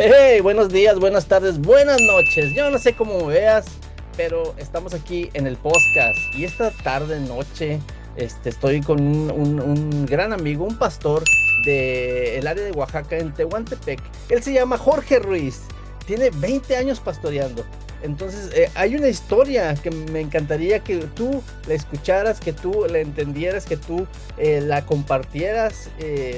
Hey, buenos días, buenas tardes, buenas noches. Yo no sé cómo me veas, pero estamos aquí en el podcast y esta tarde, noche, estoy con un gran amigo, un pastor del área de Oaxaca, en Tehuantepec. Él se llama Jorge Ruiz, tiene 20 años pastoreando. Entonces, hay una historia que me encantaría que tú la escucharas, que tú la entendieras, que tú la compartieras.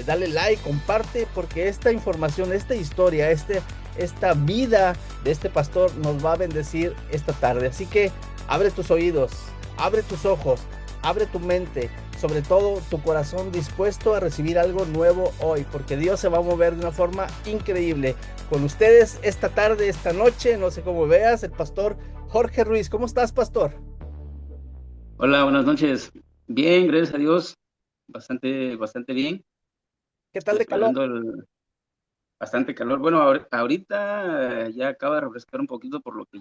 Dale like, comparte, porque esta información, esta historia, esta vida de este pastor nos va a bendecir esta tarde. Así que abre tus oídos, abre tus ojos, abre tu mente, sobre todo tu corazón dispuesto a recibir algo nuevo hoy, porque Dios se va a mover de una forma increíble. Con ustedes esta tarde, esta noche, no sé cómo veas, el pastor Jorge Ruiz. ¿Cómo estás, pastor? Hola, buenas noches. Bien, gracias a Dios. Bastante bien. ¿Qué tal de calor? Esperando bastante calor. Bueno, ahorita ya acaba de refrescar un poquito por lo que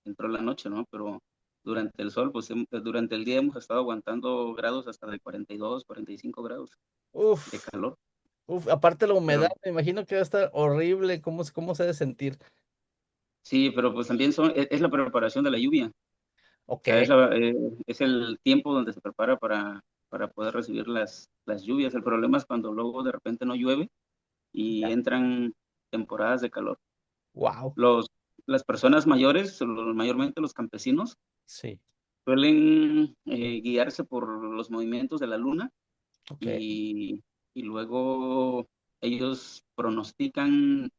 entró la noche, ¿no? Pero durante el sol, pues durante el día hemos estado aguantando grados hasta de 42, 45 grados de Uf, calor. uf, aparte la humedad, Pero me imagino que va a estar horrible. ¿Cómo se ha de sentir? sí, pero pues también es la preparación de la lluvia. O Ok. sea, es el tiempo donde se prepara para poder recibir las lluvias. El problema es cuando luego de repente no llueve y entran temporadas de calor. Wow. Los, las personas mayores, mayormente los campesinos, Sí. suelen guiarse por los movimientos de la luna Ok. y luego ellos pronostican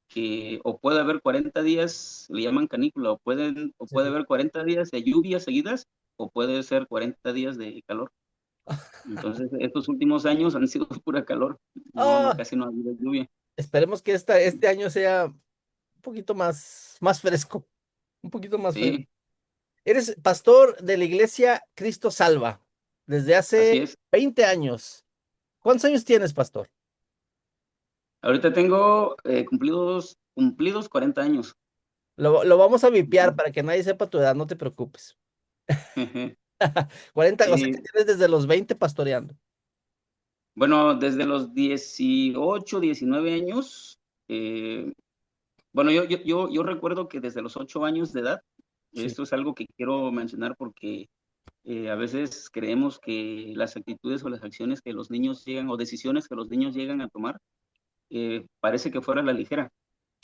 que o puede haber 40 días, le llaman canícula, o puede Sí. haber 40 días de lluvias seguidas, o puede ser 40 días de calor. Entonces, estos últimos años han sido pura calor, Ah, casi no ha habido lluvia. esperemos que este año sea un poquito más fresco. Un poquito más fresco. Sí, Eres pastor de la iglesia Cristo Salva desde así hace es. 20 años. ¿Cuántos años tienes, pastor? Ahorita tengo cumplidos 40 años. Lo vamos a vipear Ujú. para que nadie sepa tu edad, no te preocupes. 40, o sea que Sí, tienes desde los 20 pastoreando. bueno, desde los 18, 19 años, eh, bueno, yo recuerdo que desde los 8 años de edad, Sí. esto es algo que quiero mencionar porque a veces creemos que las actitudes o las acciones que los niños llegan o decisiones que los niños llegan a tomar, parece que fuera a la ligera,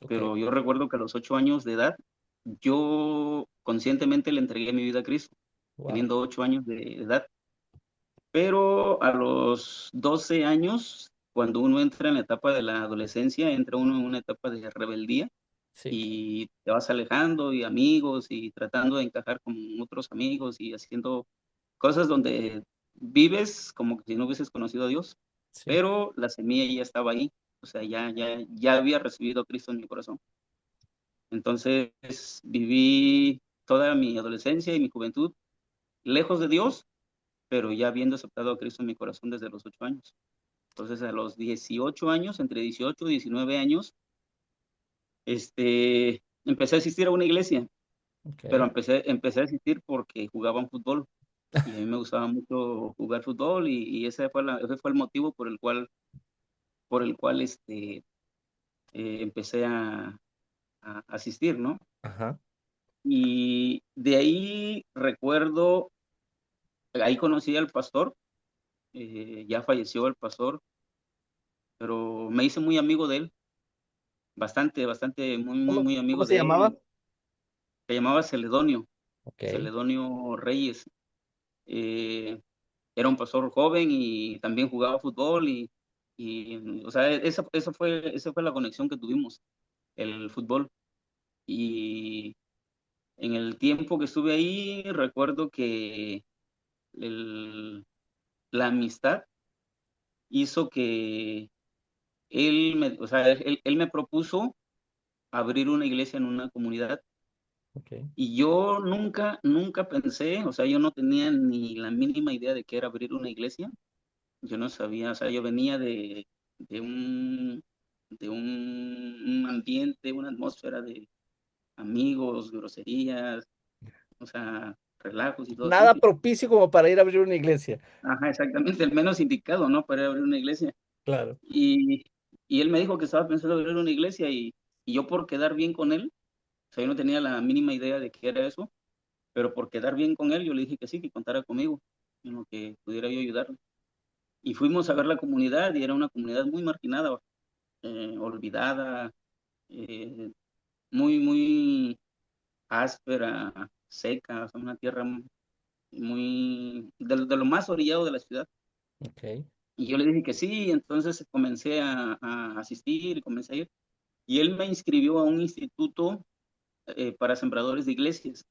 Ok. pero yo recuerdo que a los 8 años de edad, yo conscientemente le entregué mi vida a Cristo, Wow. teniendo 8 años de edad. Pero a los 12 años, cuando uno entra en la etapa de la adolescencia, entra uno en una etapa de rebeldía Sí. y te vas alejando y amigos y tratando de encajar con otros amigos y haciendo cosas donde vives como que si no hubieses conocido a Dios, Sí. pero la semilla ya estaba ahí, o sea, ya había recibido a Cristo en mi corazón. Entonces viví toda mi adolescencia y mi juventud lejos de Dios, pero ya habiendo aceptado a Cristo en mi corazón desde los 8 años. Entonces, a los 18 años, entre 18 y 19 años, empecé a asistir a una iglesia, pero Ok. empecé a asistir porque jugaban fútbol y a mí me gustaba mucho jugar fútbol y ese fue el motivo por el cual empecé a asistir, ¿no? Ajá. Y de ahí recuerdo, ahí conocí al pastor, ya falleció el pastor, pero me hice muy amigo de él, bastante, muy ¿Cómo amigo se de llamaba? él. Se llamaba Celedonio, Ok. Celedonio Reyes. Eh, Era un pastor joven y también jugaba fútbol o sea, esa fue la conexión que tuvimos, el fútbol. Y en el tiempo que estuve ahí, recuerdo que el- la amistad hizo que o sea, él me propuso abrir una iglesia en una comunidad. Ok. Y yo nunca pensé, o sea, yo no tenía ni la mínima idea de qué era abrir una iglesia. Yo no sabía, o sea, yo venía de un, de un ambiente, una atmósfera de amigos, groserías, o sea, relajos y todo así. Nada propicio como para ir a abrir una iglesia. Ajá, exactamente, el menos indicado, ¿no? Para abrir una iglesia. Claro. Y, Y él me dijo que estaba pensando abrir una iglesia y yo por quedar bien con él, o sea, yo no tenía la mínima idea de qué era eso, pero por quedar bien con él, yo le dije que sí, que contara conmigo, en lo que pudiera yo ayudarle. Y fuimos a ver la comunidad y era una comunidad muy marginada, olvidada, eh, muy áspera, seca, o sea, una tierra muy, de lo más orillado de la ciudad. Ok, Y yo le dije que sí, entonces comencé a asistir, comencé a ir. Y él me inscribió a un instituto para sembradores de iglesias.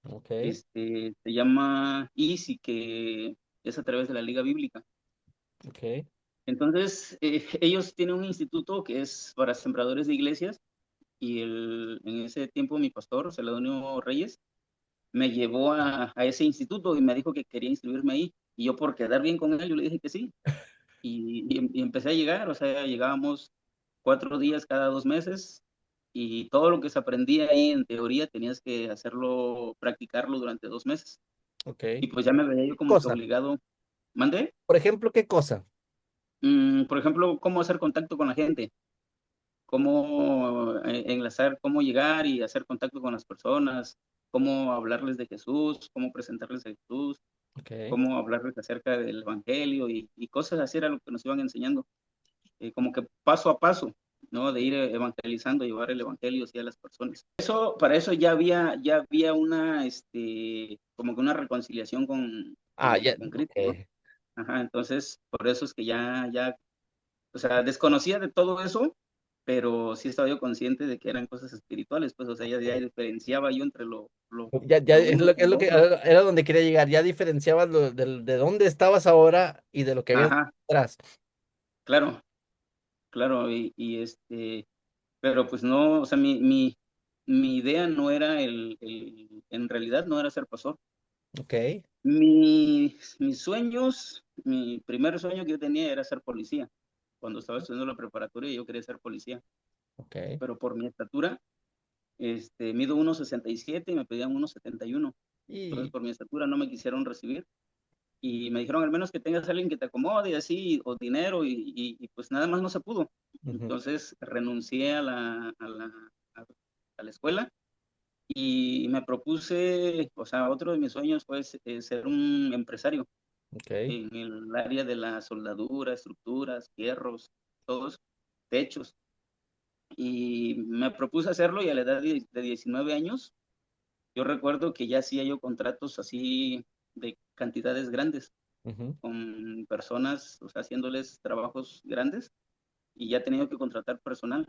ok, Se llama ISI, que es a través de la Liga Bíblica. ok. Entonces, ellos tienen un instituto que es para sembradores de iglesias y en ese tiempo mi pastor, Celedonio Reyes, me llevó a ese instituto y me dijo que quería inscribirme ahí. Y yo por quedar bien con él, yo le dije que sí. Y empecé a llegar, o sea, llegábamos 4 días cada 2 meses y todo lo que se aprendía ahí en teoría tenías que hacerlo, practicarlo durante 2 meses. Ok. Y pues ya me veía yo ¿Qué como que cosa? obligado. ¿Mandé? Por ejemplo, ¿qué cosa? Por ejemplo, cómo hacer contacto con la gente, cómo enlazar, cómo llegar y hacer contacto con las personas, cómo hablarles de Jesús, cómo presentarles a Jesús, Ok. cómo hablarles acerca del Evangelio y cosas así era lo que nos iban enseñando, como que paso a paso, ¿no? De ir evangelizando, llevar el Evangelio hacia las personas. Para eso ya había una, como que una reconciliación con, Ah, ya. con Ok. Cristo, ¿no? Ajá, entonces, por eso es que o sea, desconocía de todo eso, pero sí estaba yo consciente de que eran cosas espirituales, pues, o sea, ya Ok. diferenciaba yo entre Ya lo es uno lo con lo que otro. era donde quería llegar. Ya diferenciabas de dónde estabas ahora y de lo que habías Ajá, atrás. claro, claro, pero pues no, o sea, mi idea no era en realidad no era ser pastor. Ok, Mis sueños, mi primer sueño que yo tenía era ser policía. Cuando estaba estudiando la preparatoria yo quería ser policía, ok. pero por mi estatura, mido 1,67 y me pedían 1,71. Entonces Y, por mi estatura no me quisieron recibir y me dijeron al menos que tengas a alguien que te acomode y así, o dinero y pues nada más no se pudo. ujú, Entonces renuncié a la escuela y me propuse, o sea, otro de mis sueños fue ser un empresario ok. en el área de la soldadura, estructuras, hierros, todos, techos. Y me propuse hacerlo y a la edad de 19 años, yo recuerdo que ya hacía yo contratos así de cantidades grandes Ujú, con personas, o sea, haciéndoles trabajos grandes y ya tenía que contratar personal.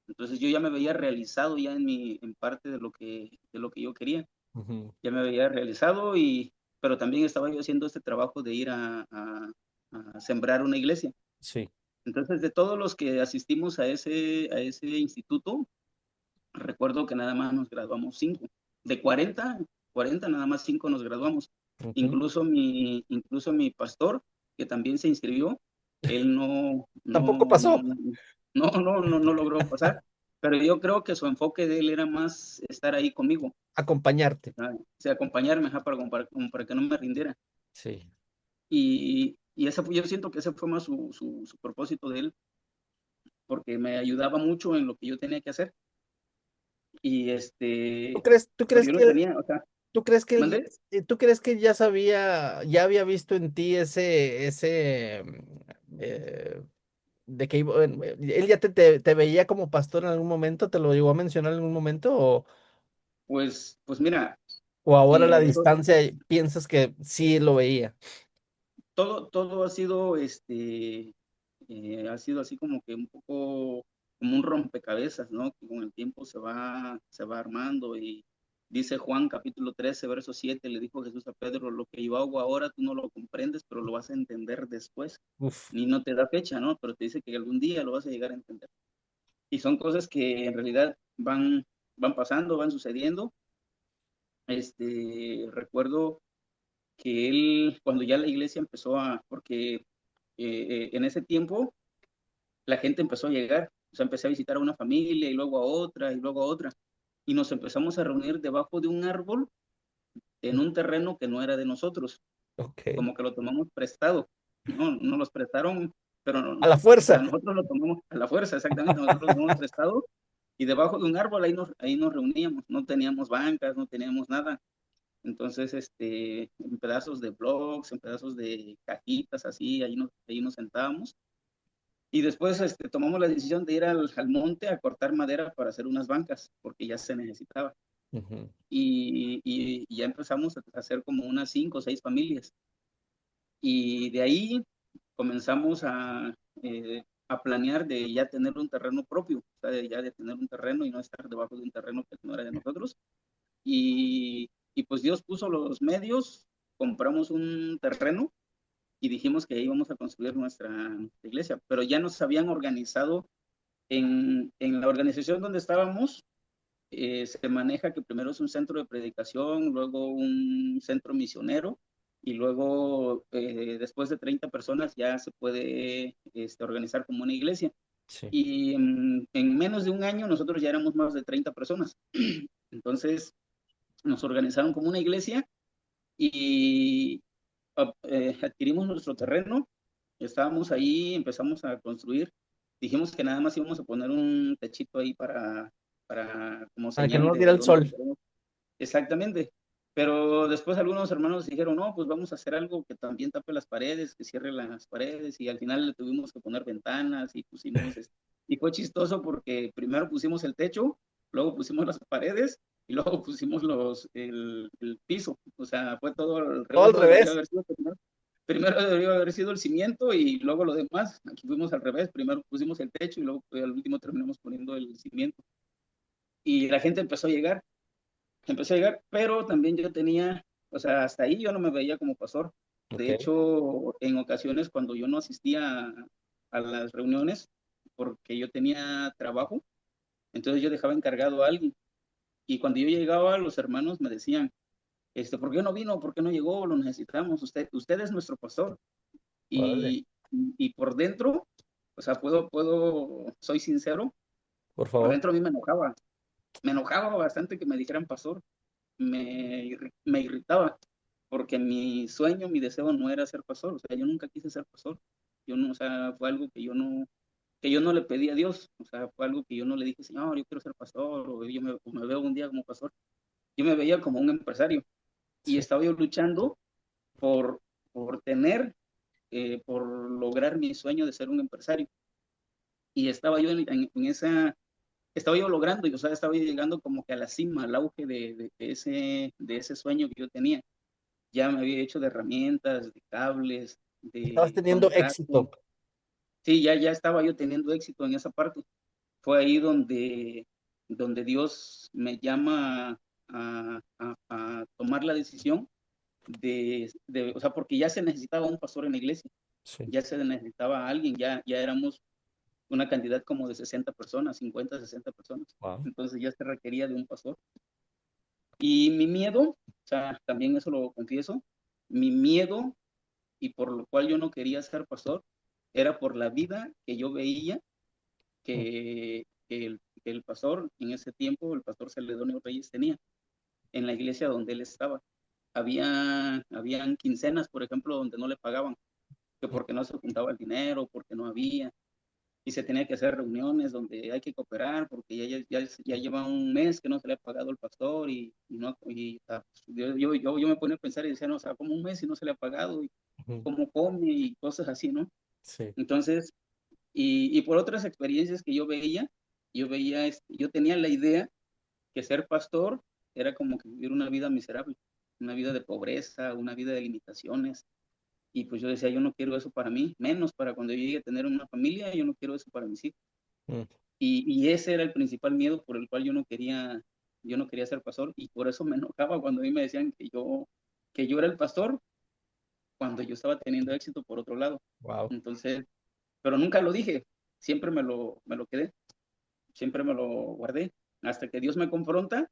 Entonces yo ya me veía realizado ya en parte de lo que yo quería. ujú. Ya me veía realizado pero también estaba yo haciendo este trabajo de ir a sembrar una iglesia. Sí. Entonces, de todos los que asistimos a ese instituto, recuerdo que nada más nos graduamos 5. De 40 nada más 5 nos graduamos. Ujú. Incluso mi pastor, que también se inscribió, él Tampoco pasó. no logró pasar, pero yo creo que su enfoque de él era más estar ahí conmigo, Acompañarte. o sea, acompañarme, ajá, como para que no me rindiera. Sí. Y yo siento que ese fue más su propósito de él, porque me ayudaba mucho en lo que yo tenía que hacer. Y Tú pues crees yo que no tenía, o sea, tú crees que mandé. tú crees que ya sabía, ya había visto en ti de que él ya te veía como pastor en algún momento, te lo llegó a mencionar en algún momento, Pues mira, o ahora a la eh, to- distancia piensas que sí lo veía. todo ha sido así como que un poco como un rompecabezas, ¿no? Que con el tiempo se va armando y dice Juan capítulo 13, verso 7, le dijo Jesús a Pedro, lo que yo hago ahora tú no lo comprendes, pero lo vas a entender después. Uf. Ni no te da fecha, ¿no? Pero te dice que algún día lo vas a llegar a entender. Y son cosas que en realidad van pasando, van sucediendo. Recuerdo que él, cuando ya la iglesia porque en ese tiempo la gente empezó a llegar, o sea, empecé a visitar a una familia y luego a otra y luego a otra, y nos empezamos a reunir debajo de un árbol en un terreno que no era de nosotros, Ok. como que lo tomamos prestado, no, nos los prestaron pero A la o sea, fuerza. nosotros lo tomamos a la fuerza, exactamente, nosotros lo tomamos prestado y debajo de un árbol ahí nos reuníamos, no teníamos bancas, no teníamos nada. Entonces, en pedazos de blogs, en pedazos de cajitas, así, ahí nos sentábamos. Y después tomamos la decisión de ir al monte a cortar madera para hacer unas bancas, porque ya se necesitaba. Ujú. Y ya empezamos a hacer como unas 5 o 6 familias. Y de ahí comenzamos a planear de ya tener un terreno propio, o sea, ya de tener un terreno y no estar debajo de un terreno que no era de nosotros. Y pues Dios puso los medios, compramos un terreno y dijimos que íbamos a construir nuestra iglesia, pero ya nos habían organizado en la organización donde estábamos. Se maneja que primero es un centro de predicación, luego un centro misionero y luego después de 30 personas ya se puede organizar como una iglesia. Sí. Y en menos de un año nosotros ya éramos más de 30 personas. Entonces nos organizaron como una iglesia y adquirimos nuestro terreno, estábamos ahí, empezamos a construir, dijimos que nada más íbamos a poner un techito ahí para como Para que no señal nos diera de el dónde sol. queremos. Exactamente. Pero después algunos hermanos dijeron, no, pues vamos a hacer algo que también tape las paredes, que cierre las paredes, y al final le tuvimos que poner ventanas y pusimos, y fue chistoso porque primero pusimos el techo, luego pusimos las paredes, y luego pusimos el piso. O sea, fue todo al Todo revés, al lo debió revés. haber sido primero. Primero debió haber sido el cimiento y luego lo demás. Aquí fuimos al revés, primero pusimos el techo y luego al último terminamos poniendo el cimiento. Y la gente empezó a llegar, pero también yo tenía, o sea, hasta ahí yo no me veía como pastor. Ok. De hecho, en ocasiones cuando yo no asistía a las reuniones, porque yo tenía trabajo, entonces yo dejaba encargado a alguien. Y cuando yo llegaba, los hermanos me decían, ¿por qué no vino? ¿Por qué no llegó? Lo necesitamos. Usted es nuestro pastor. Órale. Y por dentro, o sea, soy sincero, Por por favor. dentro a mí me enojaba bastante que me dijeran pastor, me irritaba, porque mi sueño, mi deseo no era ser pastor, o sea, yo nunca quise ser pastor, yo no, o sea, fue algo que yo no le pedí a Dios, o sea, fue algo que yo no le dije, Señor, yo quiero ser pastor, o me veo un día como pastor, yo me veía como un empresario, y Sí. estaba yo luchando por, por tener, por lograr mi sueño de ser un empresario, y estaba yo estaba yo logrando, y, o sea, estaba yo llegando como que a la cima, al auge de ese sueño que yo tenía. Ya me había hecho de herramientas, de cables, Estabas de teniendo contrato. éxito. Sí, ya estaba yo teniendo éxito en esa parte. Fue ahí donde Dios me llama a tomar la decisión o sea, porque ya se necesitaba un pastor en la iglesia, Sí. ya se necesitaba alguien, ya éramos una cantidad como de 60 personas, 50, 60 personas. Wow. Entonces ya se requería de un pastor. Y mi miedo, o sea, también eso lo confieso, mi miedo y por lo cual yo no quería ser pastor era por la vida que yo veía que el pastor en ese tiempo, el pastor Celedonio Reyes tenía en la iglesia donde él estaba. Habían quincenas, por ejemplo, donde no le pagaban, que porque no se juntaba el dinero, porque no había, y se tenía que hacer reuniones donde hay que cooperar, porque ya lleva un mes que no se le ha pagado al pastor, no, yo me ponía a pensar y decía, no, o sea, como un mes y no se le ha pagado, y Ujú. cómo come y cosas así, ¿no? Sí. Entonces, y por otras experiencias que yo tenía la idea que ser pastor era como que vivir una vida miserable, una vida de pobreza, una vida de limitaciones. Y pues yo decía, yo no quiero eso para mí, menos para cuando yo llegue a tener una familia, yo no quiero eso para mis hijos. Mm. Y ese era el principal miedo por el cual yo no quería ser pastor, y por eso me enojaba cuando a mí me decían que yo era el pastor cuando yo estaba teniendo éxito por otro lado. Wow. Entonces, pero nunca lo dije, siempre me lo quedé, siempre me lo guardé, hasta que Dios me confronta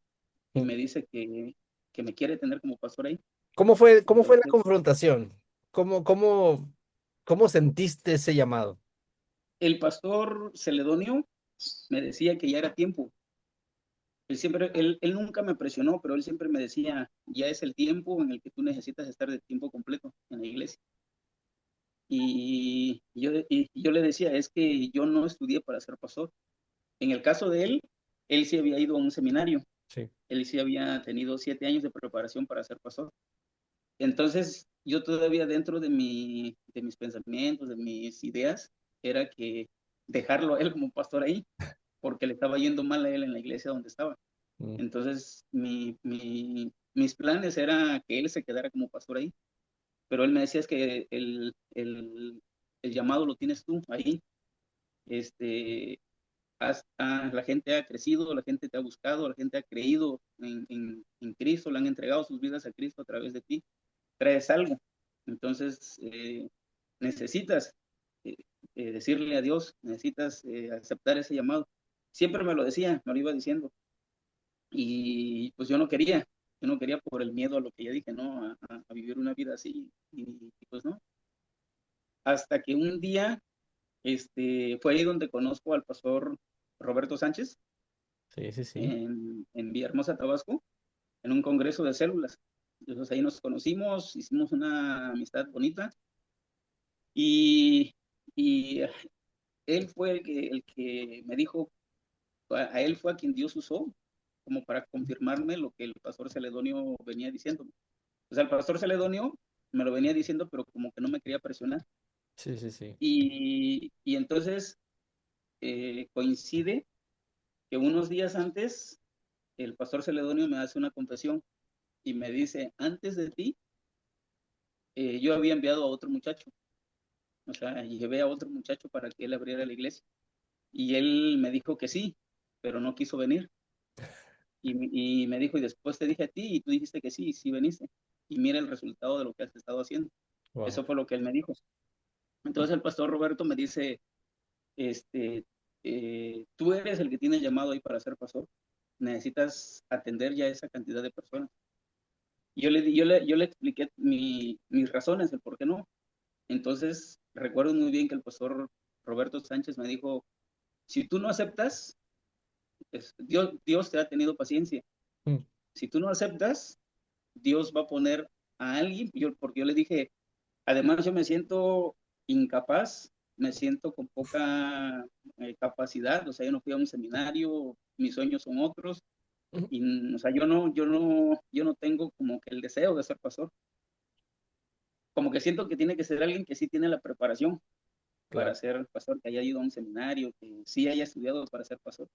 y Mm. me dice que me quiere tener como pastor ahí. Cómo fue la Entonces, confrontación? ¿Cómo sentiste ese llamado? el pastor Celedonio me decía que ya era tiempo. Él nunca me presionó, pero él siempre me decía, ya es el tiempo en el que tú necesitas estar de tiempo completo en la iglesia. y yo le decía, es que yo no estudié para ser pastor. En el caso de él sí había ido a un seminario, Sí. él sí había tenido 7 años de preparación para ser pastor. Entonces, yo todavía dentro de mis pensamientos, de mis ideas, era que dejarlo a él como pastor ahí, porque le estaba yendo mal a él en la iglesia donde estaba. Mm. Entonces, mis planes era que él se quedara como pastor ahí, pero él me decía es que el llamado lo tienes tú ahí. Este, la gente ha crecido, la gente te ha buscado, la gente ha creído en Cristo, le han entregado sus vidas a Cristo a través de ti, traes algo. Entonces, necesitas eh, decirle a Dios, necesitas aceptar ese llamado. Siempre me lo decía, me lo iba diciendo. Y pues yo no quería por el miedo a lo que ya dije, ¿no? A vivir una vida así, y pues no. Hasta que un día, fue ahí donde conozco al pastor Roberto Sánchez, Sí, sí, sí. en Villahermosa, Tabasco, en un congreso de células. Entonces ahí nos conocimos, hicimos una amistad bonita y, y él fue el que me dijo, a él fue a quien Dios usó como para confirmarme lo que el pastor Celedonio venía diciendo. O sea, el pastor Celedonio me lo venía diciendo, pero como que no me quería presionar. Sí, sí, sí. Y entonces coincide que unos días antes el pastor Celedonio me hace una confesión y me dice, antes de ti, yo había enviado a otro muchacho, o sea, llevé a otro muchacho para que él abriera la iglesia. Y él me dijo que sí, pero no quiso venir. Y me dijo, y después te dije a ti y tú dijiste que sí, y sí veniste. Y mira el resultado de lo que has estado haciendo. Wow. Eso fue lo que él me dijo. Entonces el pastor Roberto me dice, este, tú eres el que tiene llamado ahí para ser pastor. Necesitas atender ya esa cantidad de personas. Y yo le expliqué mis razones, el por qué no. Entonces recuerdo muy bien que el pastor Roberto Sánchez me dijo, si tú no aceptas, Dios te ha tenido paciencia. Mm. Si tú no aceptas, Dios va a poner a alguien, porque yo le dije, además yo me siento incapaz, me siento con poca capacidad, o sea, yo no fui a un seminario, mis sueños son otros, Mm. y, o sea, yo no tengo como que el deseo de ser pastor, como que siento que tiene que ser alguien que sí tiene la preparación para Claro. ser pastor, que haya ido a un seminario, que sí haya estudiado para ser pastor.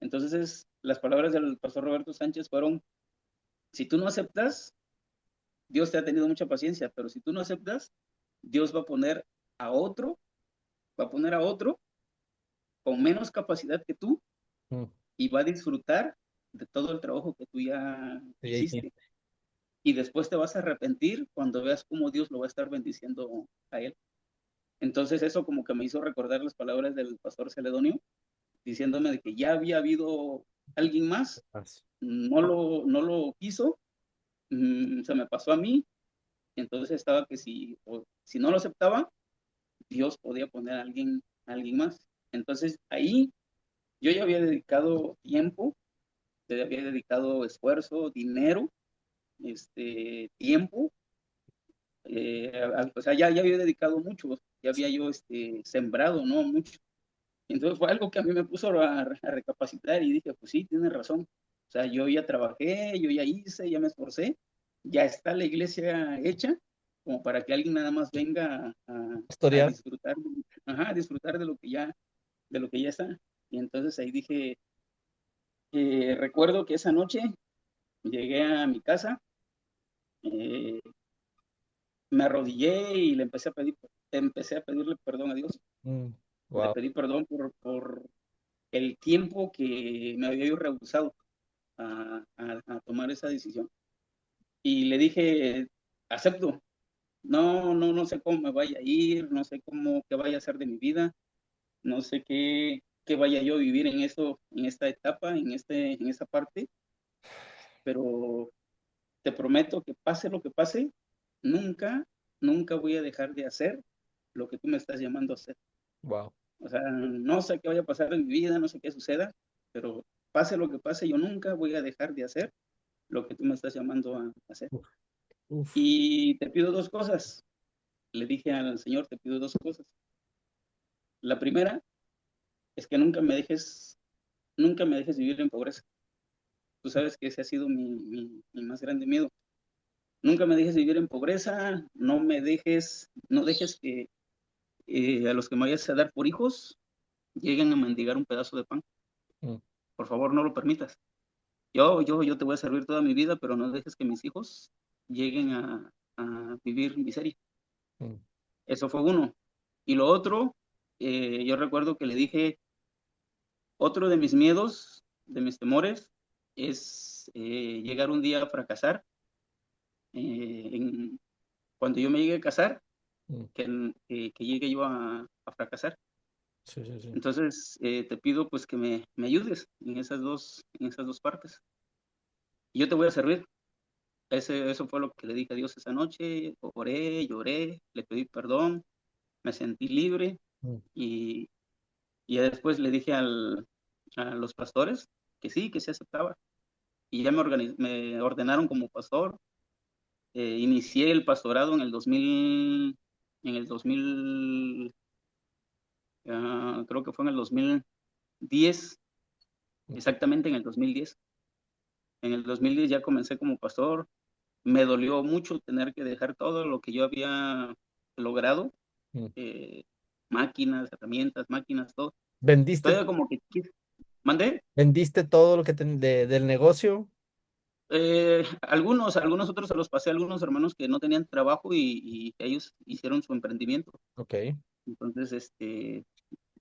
Entonces, las palabras del pastor Roberto Sánchez fueron, si tú no aceptas, Dios te ha tenido mucha paciencia, pero si tú no aceptas, Dios a otro, va a poner a otro con menos capacidad que tú Mm. y va a disfrutar de todo el trabajo que tú ya Sí, ahí sí. hiciste. Y después te vas a arrepentir cuando veas cómo Dios lo va a estar bendiciendo a él. Entonces eso como que me hizo recordar las palabras del pastor Celedonio, diciéndome de que ya había habido alguien más, Más. no lo quiso, se me pasó a mí, entonces estaba que si no lo aceptaba, Dios podía poner a alguien más. Entonces ahí yo ya había dedicado tiempo, ya había dedicado esfuerzo, dinero, tiempo, o sea, ya había dedicado mucho, ya había yo sembrado, ¿no? Mucho. Entonces fue algo que a mí me puso a recapacitar y dije, pues sí, tienes razón. O sea, yo ya trabajé, yo ya hice, ya me esforcé, ya está la iglesia hecha, como para que alguien nada más venga a Historiar. disfrutar, ajá, a disfrutar de lo que ya está. Y entonces ahí dije, recuerdo que esa noche llegué a mi casa, eh, me arrodillé y empecé a pedirle perdón a Dios. Mm. Le Wow. pedí perdón por el tiempo que me había yo rehusado a tomar esa decisión. Y le dije, acepto, no sé cómo me vaya a ir, no sé qué vaya a hacer de mi vida, no sé qué vaya yo a vivir en esta etapa, en esta parte, pero te prometo que pase lo que pase, nunca, nunca voy a dejar de hacer lo que tú me estás llamando a hacer. Wow. O sea, no sé qué vaya a pasar en mi vida, no sé qué suceda, pero pase lo que pase, yo nunca voy a dejar de hacer lo que tú me estás llamando a hacer. Uf. Uf. Y te pido dos cosas. le dije al Señor, te pido dos cosas. La primera es que nunca me dejes vivir en pobreza. Tú sabes que ese ha sido mi más grande miedo. Nunca me dejes vivir en pobreza, no dejes que a los que me vayas a dar por hijos lleguen a mendigar un pedazo de pan. mm, Por favor, no lo permitas. Yo te voy a servir toda mi vida, pero no dejes que mis hijos lleguen a vivir miseria. mm, Eso fue uno. Y lo otro, yo recuerdo que le dije, otro de mis miedos, de mis temores, es llegar un día a fracasar. Cuando yo me llegue a casar, mm. que llegue yo a fracasar. Sí, sí, sí. Entonces, te pido pues que me ayudes en esas dos partes. Y yo te voy a servir. Eso fue lo que le dije a Dios esa noche. Oré, lloré, le pedí perdón, me sentí libre Mm. y, y ya después le dije a los pastores que sí aceptaba. Y ya me ordenaron como pastor. Inicié el pastorado en el 2000, creo que fue en el 2010, Ok. exactamente en el 2010. En el 2010 ya comencé como pastor. Me dolió mucho tener que dejar todo lo que yo había logrado, Mm. eh, máquinas, herramientas, máquinas, todo. ¿Vendiste, Todavía como que mandé. vendiste todo lo que del negocio? Algunos otros se los pasé a algunos hermanos que no tenían trabajo y ellos hicieron su emprendimiento. Ok. Entonces,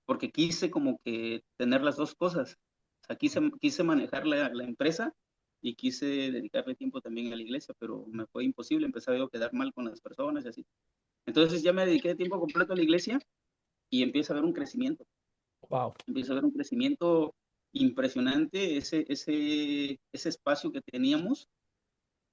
porque quise como que tener las dos cosas. O sea, quise manejar la empresa y quise dedicarle tiempo también a la iglesia, pero me fue imposible, empezaba yo a quedar mal con las personas y así. Entonces ya me dediqué de tiempo completo a la iglesia y empieza a haber un crecimiento. Wow. Empieza a haber un crecimiento impresionante. Ese espacio que teníamos,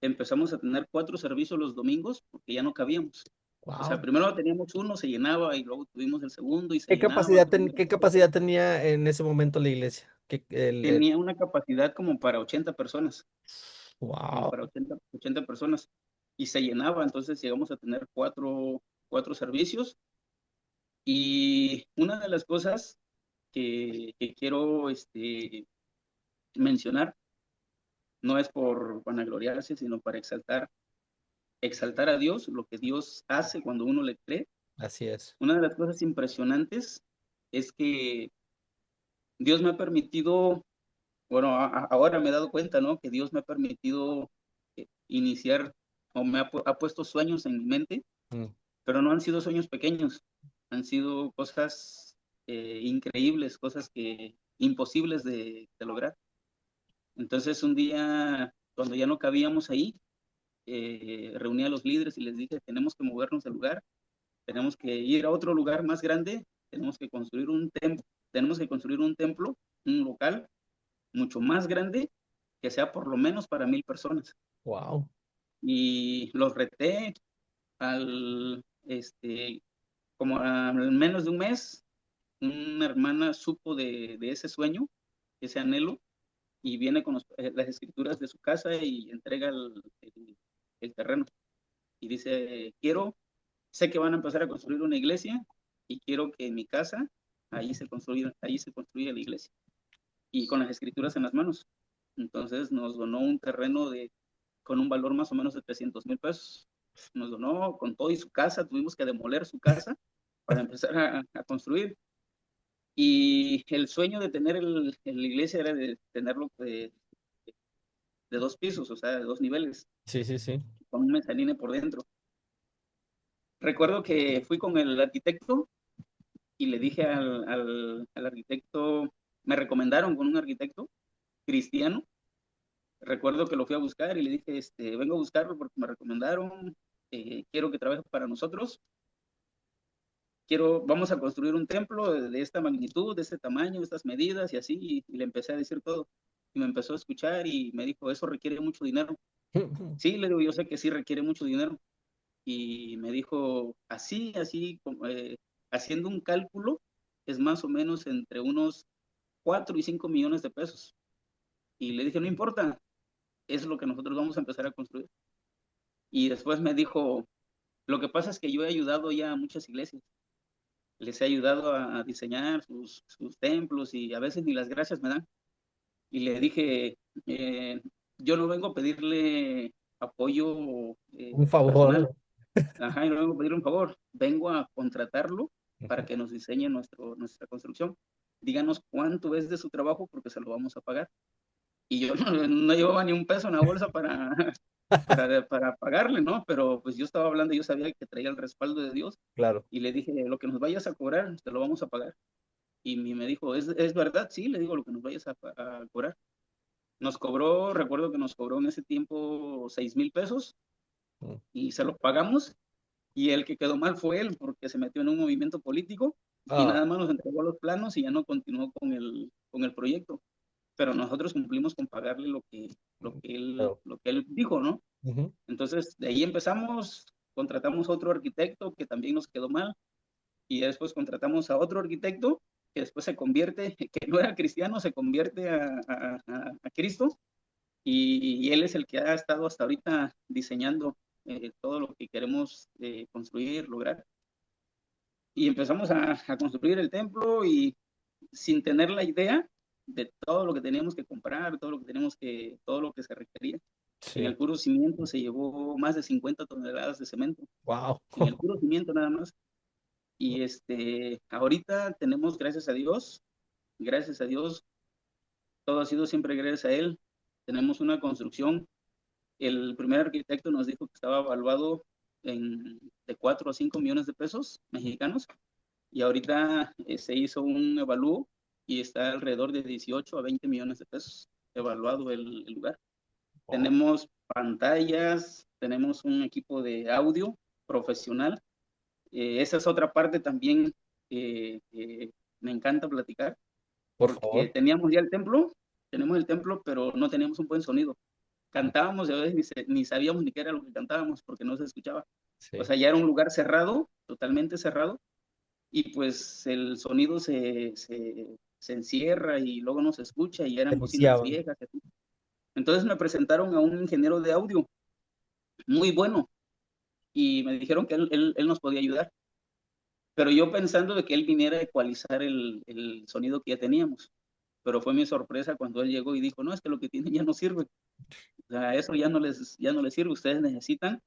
empezamos a tener 4 servicios los domingos porque ya no cabíamos. O sea, Wow. primero teníamos uno, se llenaba y luego tuvimos el segundo y se llenaba, tuvimos el Qué tercero. capacidad tenía en ese momento la iglesia? Tenía una capacidad como para 80 personas, como Wow. para 80 personas, y se llenaba, entonces llegamos a tener cuatro servicios, y una de las cosas que quiero mencionar, no es por vanagloriarse, sino para exaltar a Dios, lo que Dios hace cuando uno le cree. Así es. Una de las cosas impresionantes es que Dios me ha permitido. Bueno, ahora me he dado cuenta, ¿no? Que Dios me ha permitido iniciar o ha puesto sueños en mi mente, Mm. pero no han sido sueños pequeños, han sido cosas increíbles, cosas imposibles de lograr. Entonces, un día, cuando ya no cabíamos ahí, reuní a los líderes y les dije, tenemos que movernos del lugar, tenemos que ir a otro lugar más grande, tenemos que construir un templo, un local mucho más grande que sea por lo menos para 1,000 personas. Wow. Y los reté al, como al menos de un mes, una hermana supo de ese sueño, ese anhelo, y viene con las escrituras de su casa y entrega el terreno. Y dice, sé que van a empezar a construir una iglesia y quiero que en mi casa ahí se construya la iglesia. Y con las escrituras en las manos. Entonces nos donó un terreno con un valor más o menos de 300,000 pesos. Nos donó con todo y su casa, tuvimos que demoler su casa para empezar a construir. Y el sueño de tener la iglesia era de tenerlo de 2 pisos, o sea, de 2 niveles, Sí, sí, sí. con un mezanín por dentro. Recuerdo que fui con el arquitecto y le dije al arquitecto, me recomendaron con un arquitecto cristiano. Recuerdo que lo fui a buscar y le dije, vengo a buscarlo porque me recomendaron, quiero que trabaje para nosotros, vamos a construir un templo de esta magnitud, de este tamaño, de estas medidas y así, y le empecé a decir todo. Y me empezó a escuchar y me dijo, eso requiere mucho dinero. Sí, le digo, yo sé que sí requiere mucho dinero. Y me dijo, así, haciendo un cálculo, es más o menos entre unos 4 y 5 millones de pesos. Y le dije, no importa, es lo que nosotros vamos a empezar a construir. Y después me dijo, Lo que pasa es que yo he ayudado ya a muchas iglesias, les he ayudado a diseñar sus templos y a veces ni las gracias me dan. Y le dije, eh, yo no vengo a pedirle apoyo Un personal, favor. ajá, y no vengo a pedirle un favor, vengo a contratarlo para Ujú. que nos diseñe nuestra construcción. Díganos cuánto es de su trabajo porque se lo vamos a pagar. Y yo no llevaba ni un peso en la bolsa para pagarle, ¿no? Pero pues yo estaba hablando, yo sabía que traía el respaldo de Dios Claro. y le dije, lo que nos vayas a cobrar, te lo vamos a pagar. Y me dijo, es verdad? Sí, le digo, lo que nos vayas a cobrar. Nos cobró, recuerdo que nos cobró en ese tiempo 6,000 pesos Mm. y se los pagamos. Y el que quedó mal fue él porque se metió en un movimiento político y Ah, nada más nos entregó los planos y ya no continuó con el proyecto. Pero nosotros cumplimos con pagarle claro. lo que él dijo, ¿no? Ujú. Entonces, de ahí empezamos, contratamos otro arquitecto que también nos quedó mal y después contratamos a otro arquitecto que después se convierte, que no era cristiano, se convierte a Cristo y él es el que ha estado hasta ahorita diseñando todo lo que queremos construir, lograr. Y empezamos a construir el templo y sin tener la idea de todo lo que teníamos que comprar, todo lo que se requería. En Sí. el puro cimiento se llevó más de 50 toneladas de cemento, Wow. en el puro cimiento nada más. Y ahorita tenemos, gracias a Dios, todo ha sido siempre gracias a Él. Tenemos una construcción. El primer arquitecto nos dijo que estaba evaluado de 4 a 5 millones de pesos mexicanos y ahorita se hizo un evalúo y está alrededor de 18 a 20 millones de pesos evaluado el lugar. Wow. Tenemos pantallas, tenemos un equipo de audio profesional. Esa es otra parte también que me encanta platicar, Por porque favor. tenemos el templo, pero no teníamos un buen sonido. Cantábamos y a veces ni sabíamos ni qué era lo que cantábamos porque no se escuchaba. O Sí. sea, ya era un lugar cerrado, totalmente cerrado, y pues el sonido se encierra y luego no se escucha y Te eran bocinas viciaban. viejas. Entonces me presentaron a un ingeniero de audio muy bueno y me dijeron que él nos podía ayudar, pero yo pensando de que él viniera a ecualizar el sonido que ya teníamos, pero fue mi sorpresa cuando él llegó y dijo, no, es que lo que tienen ya no sirve, o sea, eso ya no les sirve, ustedes necesitan,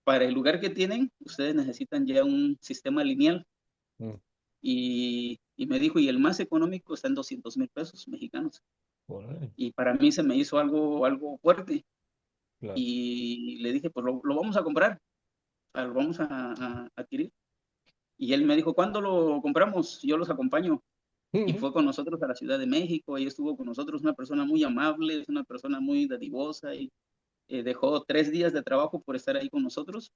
para el lugar que tienen, ustedes necesitan ya un sistema lineal. Mm. Y me dijo, y el más económico está en 200,000 pesos mexicanos. Órale. Y para mí se me hizo algo fuerte. Claro. Y le dije, pues lo vamos a comprar, o sea, lo vamos a adquirir. Y él me dijo, ¿cuándo lo compramos? Yo los acompaño. Y Ujú. fue con nosotros a la Ciudad de México, y estuvo con nosotros, una persona muy amable, es una persona muy dadivosa, y dejó 3 días de trabajo por estar ahí con nosotros,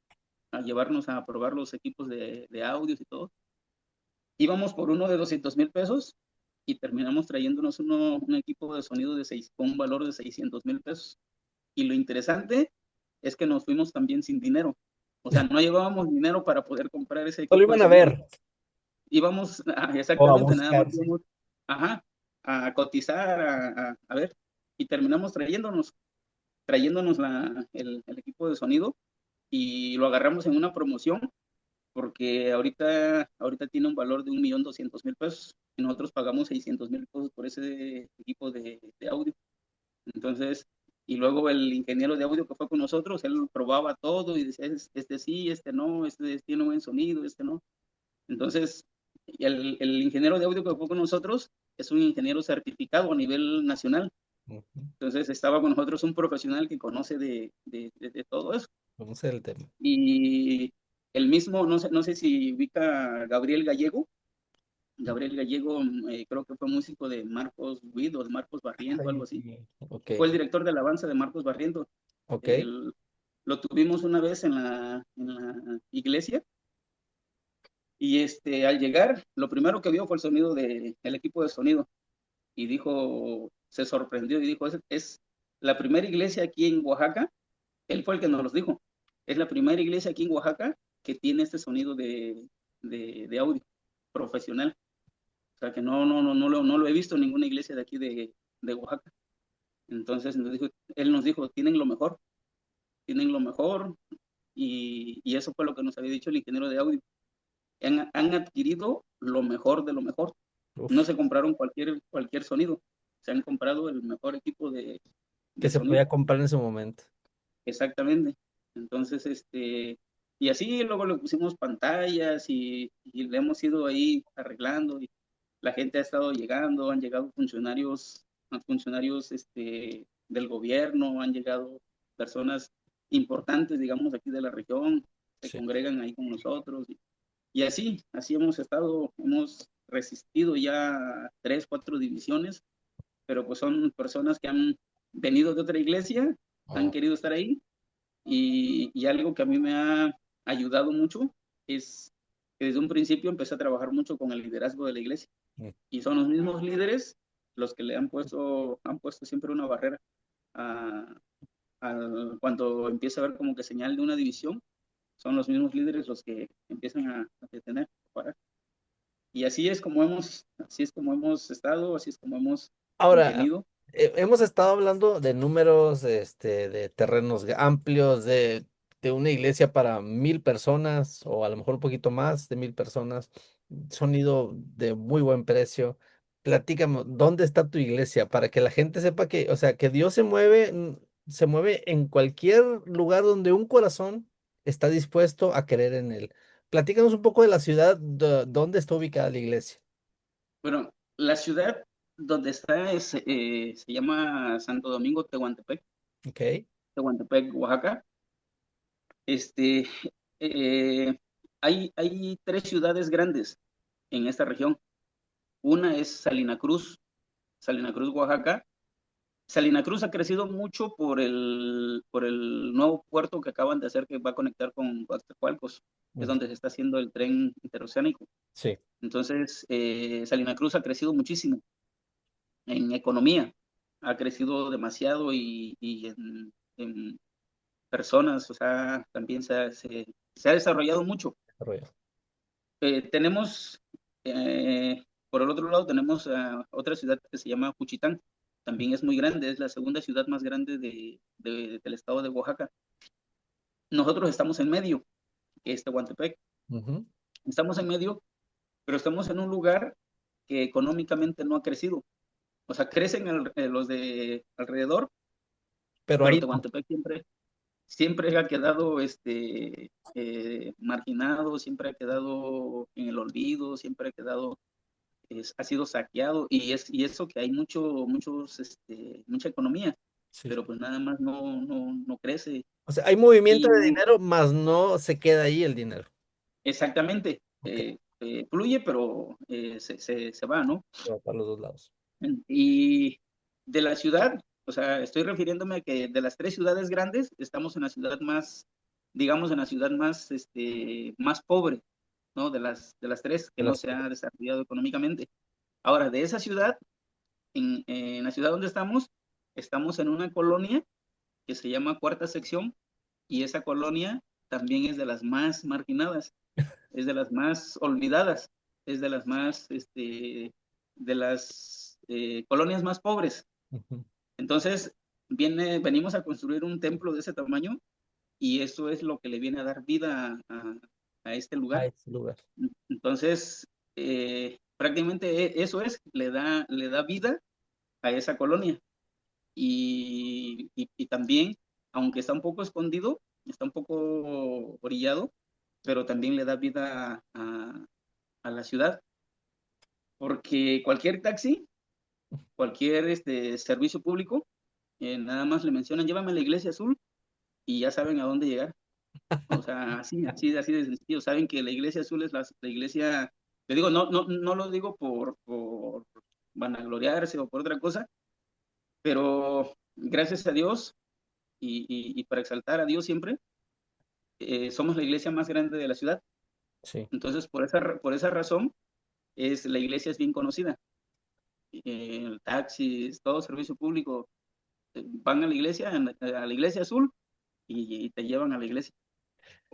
a llevarnos a probar los equipos de audios y todo. Íbamos por uno de 200,000 pesos y terminamos trayéndonos un equipo de sonido con un valor de 600,000 pesos. Y lo interesante es que nos fuimos también sin dinero. O sea, no llevábamos dinero para poder comprar ese Solo equipo de iban a sonido. ver Íbamos, o a exactamente, nada más buscar, sí. íbamos, ajá, a cotizar, a ver. Y terminamos trayéndonos el equipo de sonido y lo agarramos en una promoción porque ahorita tiene un valor de 1,200,000 pesos y nosotros pagamos 600,000 pesos por ese equipo de audio. Entonces, y luego el ingeniero de audio que fue con nosotros, él probaba todo y decía, este sí, este no, este tiene buen sonido, este no. Entonces, el ingeniero de audio que fue con nosotros es un ingeniero certificado a nivel nacional. Ujú. Entonces, estaba con nosotros un profesional que conoce de todo eso. Vamos a ver el tema. Y el mismo, no sé si ubica a Gabriel Gallego. Gabriel Gallego, creo que fue músico de Marcos Witt o de Marcos Barriento, algo Ay, así. ok, Fue el director de alabanza de Marcos Barriento. ok. El- lo tuvimos una vez en la iglesia y al llegar, lo primero que vio fue el sonido del equipo de sonido y dijo, se sorprendió y dijo, es la primera iglesia aquí en Oaxaca. Él fue el que nos los dijo. Es la primera iglesia aquí en Oaxaca que tiene este sonido de audio profesional. O sea que no lo he visto en ninguna iglesia de aquí de Oaxaca. Entonces él nos dijo, tienen lo mejor y eso fue lo que nos había dicho el ingeniero de audio. Han adquirido lo mejor de lo mejor. No Uf, se compraron cualquier sonido, se han comprado el mejor equipo que de se sonido. podía comprar en ese momento. Exactamente. Entonces, y así luego le pusimos pantallas y le hemos ido ahí arreglando y la gente ha estado llegando, han llegado funcionarios del gobierno, han llegado personas importantes, digamos, aquí de la región, se Sí. congregan ahí con nosotros y así hemos estado, hemos resistido ya 3, 4 divisiones, pero pues son personas que han venido de otra iglesia, han Oh, querido estar ahí y algo que a mí me ha ayudado mucho es que desde un principio empecé a trabajar mucho con el liderazgo de la iglesia mm. y son los mismos líderes los que le han puesto siempre una barrera a, cuando empieza a ver como que señal de una división, son los mismos líderes los que empiezan a detener, a parar. Y así es como hemos estado, así es como hemos Ahora, venido. hemos estado hablando de números, de terrenos amplios, de una iglesia para 1,000 personas o a lo mejor un poquito más de 1,000 personas, sonido de muy buen precio. Platícame, ¿dónde está tu iglesia? Para que la gente sepa que, o sea, que Dios se mueve en cualquier lugar donde un corazón está dispuesto a creer en él. Platícanos un poco de la ciudad, dónde está ubicada la iglesia. Bueno, la ciudad donde está se llama Santo Domingo, Tehuantepec, Ok. Tehuantepec, Oaxaca. Este, eh, hay 3 ciudades grandes en esta región. Una es Salina Cruz, Oaxaca. Salina Cruz ha crecido mucho por el nuevo puerto que acaban de hacer que va a conectar con Coatzacoalcos, es Mm. donde se está haciendo el tren interoceánico. Sí. Entonces, Salina Cruz ha crecido muchísimo en economía, ha crecido demasiado y en personas, o sea, también se ha desarrollado mucho. Desarrollado. Tenemos, por el otro lado, tenemos otra ciudad que se llama Juchitán, también es muy grande, es la segunda ciudad más grande del estado de Oaxaca. Nosotros estamos en medio, que es Tehuantepec, Ujú. estamos en medio, pero estamos en un lugar que económicamente no ha crecido. O sea, crecen los de alrededor, Pero pero ahí no. Tehuantepec siempre ha quedado marginado, siempre ha quedado en el olvido, siempre ha quedado, ha sido saqueado y eso que hay mucha economía, Sí. pero pues nada más no crece O sea, hay movimiento y de no, dinero, más no se queda ahí el dinero. exactamente, Ok. fluye, pero se va, ¿no? Se va para los dos lados. Y de la ciudad, o sea, estoy refiriéndome a que de las 3 ciudades grandes, estamos en la ciudad más, digamos, en la ciudad más pobre, ¿no? De las 3 que De no las se tres. ha desarrollado económicamente. Ahora, de esa ciudad, en la ciudad donde estamos en una colonia que se llama Cuarta Sección, y esa colonia también es de las más marginadas, es de las más olvidadas, es de las colonias más pobres. Ujú. Entonces, venimos a construir un templo de ese tamaño y eso es lo que le viene a dar vida a este A lugar. ese lugar. Entonces, prácticamente eso le da vida a esa colonia. Y también, aunque está un poco escondido, está un poco orillado, pero también le da vida a la ciudad, porque cualquier taxi, cualquier servicio público, nada más le mencionan, llévame a la iglesia azul y ya saben a dónde llegar. O sea, así de sencillo. Saben que la iglesia azul es la iglesia, te digo, no lo digo por vanagloriarse o por otra cosa, pero gracias a Dios y para exaltar a Dios siempre, somos la iglesia más grande de la ciudad. Sí. Entonces, por esa razón, la iglesia es bien conocida. Taxis, todo servicio público, van a la iglesia azul y te llevan a la iglesia.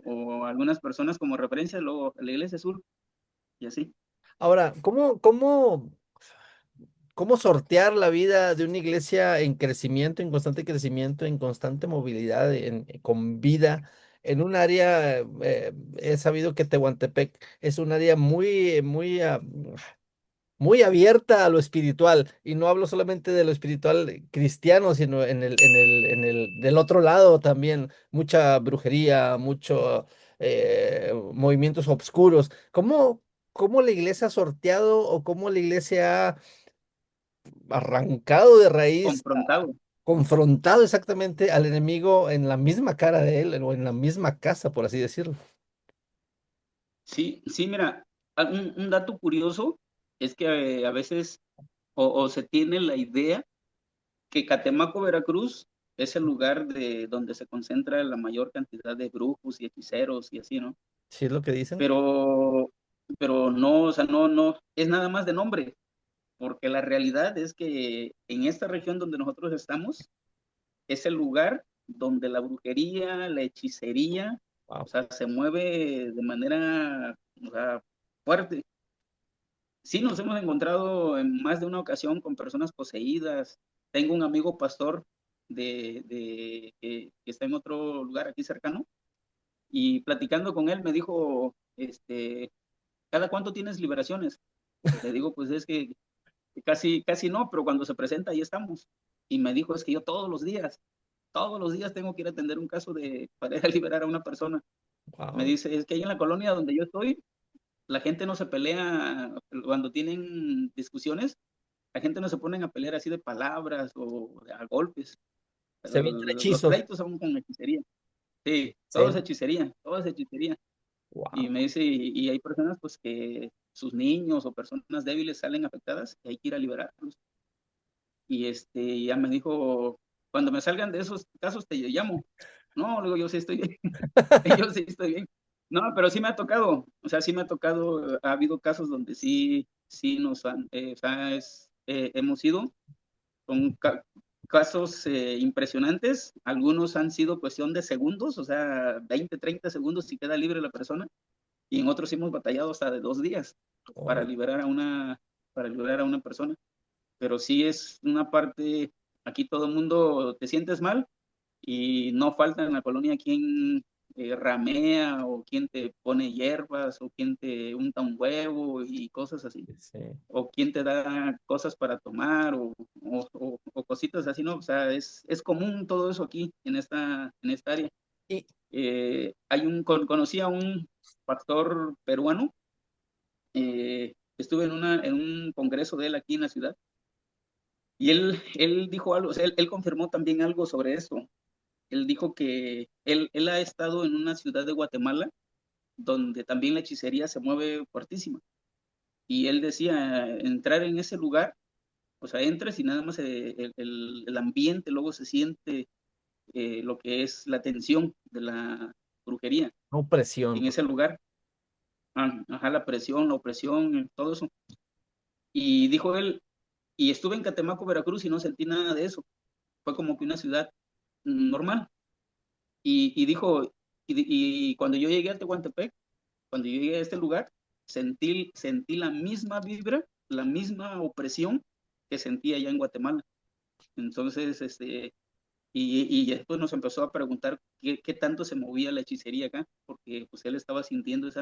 O algunas personas como referencia, luego a la iglesia azul y así. Ahora, ¿cómo sortear la vida de una iglesia en crecimiento, en constante movilidad, con vida? en un área, he sabido que Tehuantepec es un área muy abierta a lo espiritual, y no hablo solamente de lo espiritual cristiano, sino del otro lado también, mucha brujería, mucho movimientos oscuros. ¿Cómo la iglesia ha sorteado o cómo la iglesia ha arrancado de raíz, Confrontado. confrontado exactamente al enemigo en la misma cara de él o en la misma casa, por así decirlo? Sí, sí, mira, un dato curioso es que a veces o se tiene la idea que Catemaco, Veracruz, es el lugar de donde se concentra la mayor cantidad de brujos y hechiceros y así, ¿no? ¿Sí es lo que dicen? Pero, pero no, o sea, no, es nada más de nombre, porque la realidad es que en esta región donde nosotros estamos, es el lugar donde la brujería, la hechicería, o Wow. sea, se mueve de manera, o sea, fuerte. Sí, nos hemos encontrado en más de una ocasión con personas poseídas. Tengo un amigo pastor que está en otro lugar aquí cercano y platicando con él me dijo, ¿cada cuánto tienes liberaciones? Le digo, pues es que casi no, pero cuando se presenta ahí estamos. Y me dijo, es que yo todos los días tengo que ir a atender un caso para ir a liberar a una persona. Me Wow. dice, es que ahí en la colonia donde yo estoy, la gente no se pelea cuando tienen discusiones, la gente no se pone a pelear así de palabras o a golpes. Se avientan Los hechizos. pleitos son con hechicería. Sí, todo es Sí. hechicería, todo es hechicería. Y Wow. me dice, y hay personas pues que sus niños o personas débiles salen afectadas y hay que ir a liberarlos. Y ya me dijo, cuando me salgan de esos casos te llamo. No, luego yo sí estoy bien, yo sí estoy bien. No, pero sí me ha tocado, o sea, sí me ha tocado, ha habido casos donde sí nos han, o sea, hemos ido con casos impresionantes, algunos han sido cuestión de segundos, o sea, 20, 30 segundos y queda libre la persona, y en otros hemos batallado hasta de 2 días para Oh, liberar a para liberar a una persona. Pero sí es una parte, aquí todo el mundo te sientes mal y no falta en la colonia quien ramea o quien te pone hierbas o quien te unta un huevo y cosas así, sí. o quien te da cosas para tomar o cositas así, ¿no? O sea, es común todo eso aquí en esta área. Y, Conocí a un pastor peruano, estuve en un congreso de él aquí en la ciudad. Y él dijo algo, o sea, él confirmó también algo sobre esto. Él dijo que él ha estado en una ciudad de Guatemala donde también la hechicería se mueve fuertísima. Y él decía, entrar en ese lugar, o sea, entras y nada más el ambiente, luego se siente lo que es la tensión de la brujería opresión, en pues. ese lugar. Ajá, la presión, la opresión, todo eso. Y dijo él, y estuve en Catemaco, Veracruz, y no sentí nada de eso. Fue como que una ciudad normal. Y dijo, y cuando yo llegué a Tehuantepec, cuando yo llegué a este lugar, sentí la misma vibra, la misma opresión que sentía allá en Guatemala. Entonces, y después nos empezó a preguntar qué tanto se movía la hechicería acá, porque pues él estaba sintiendo Sí,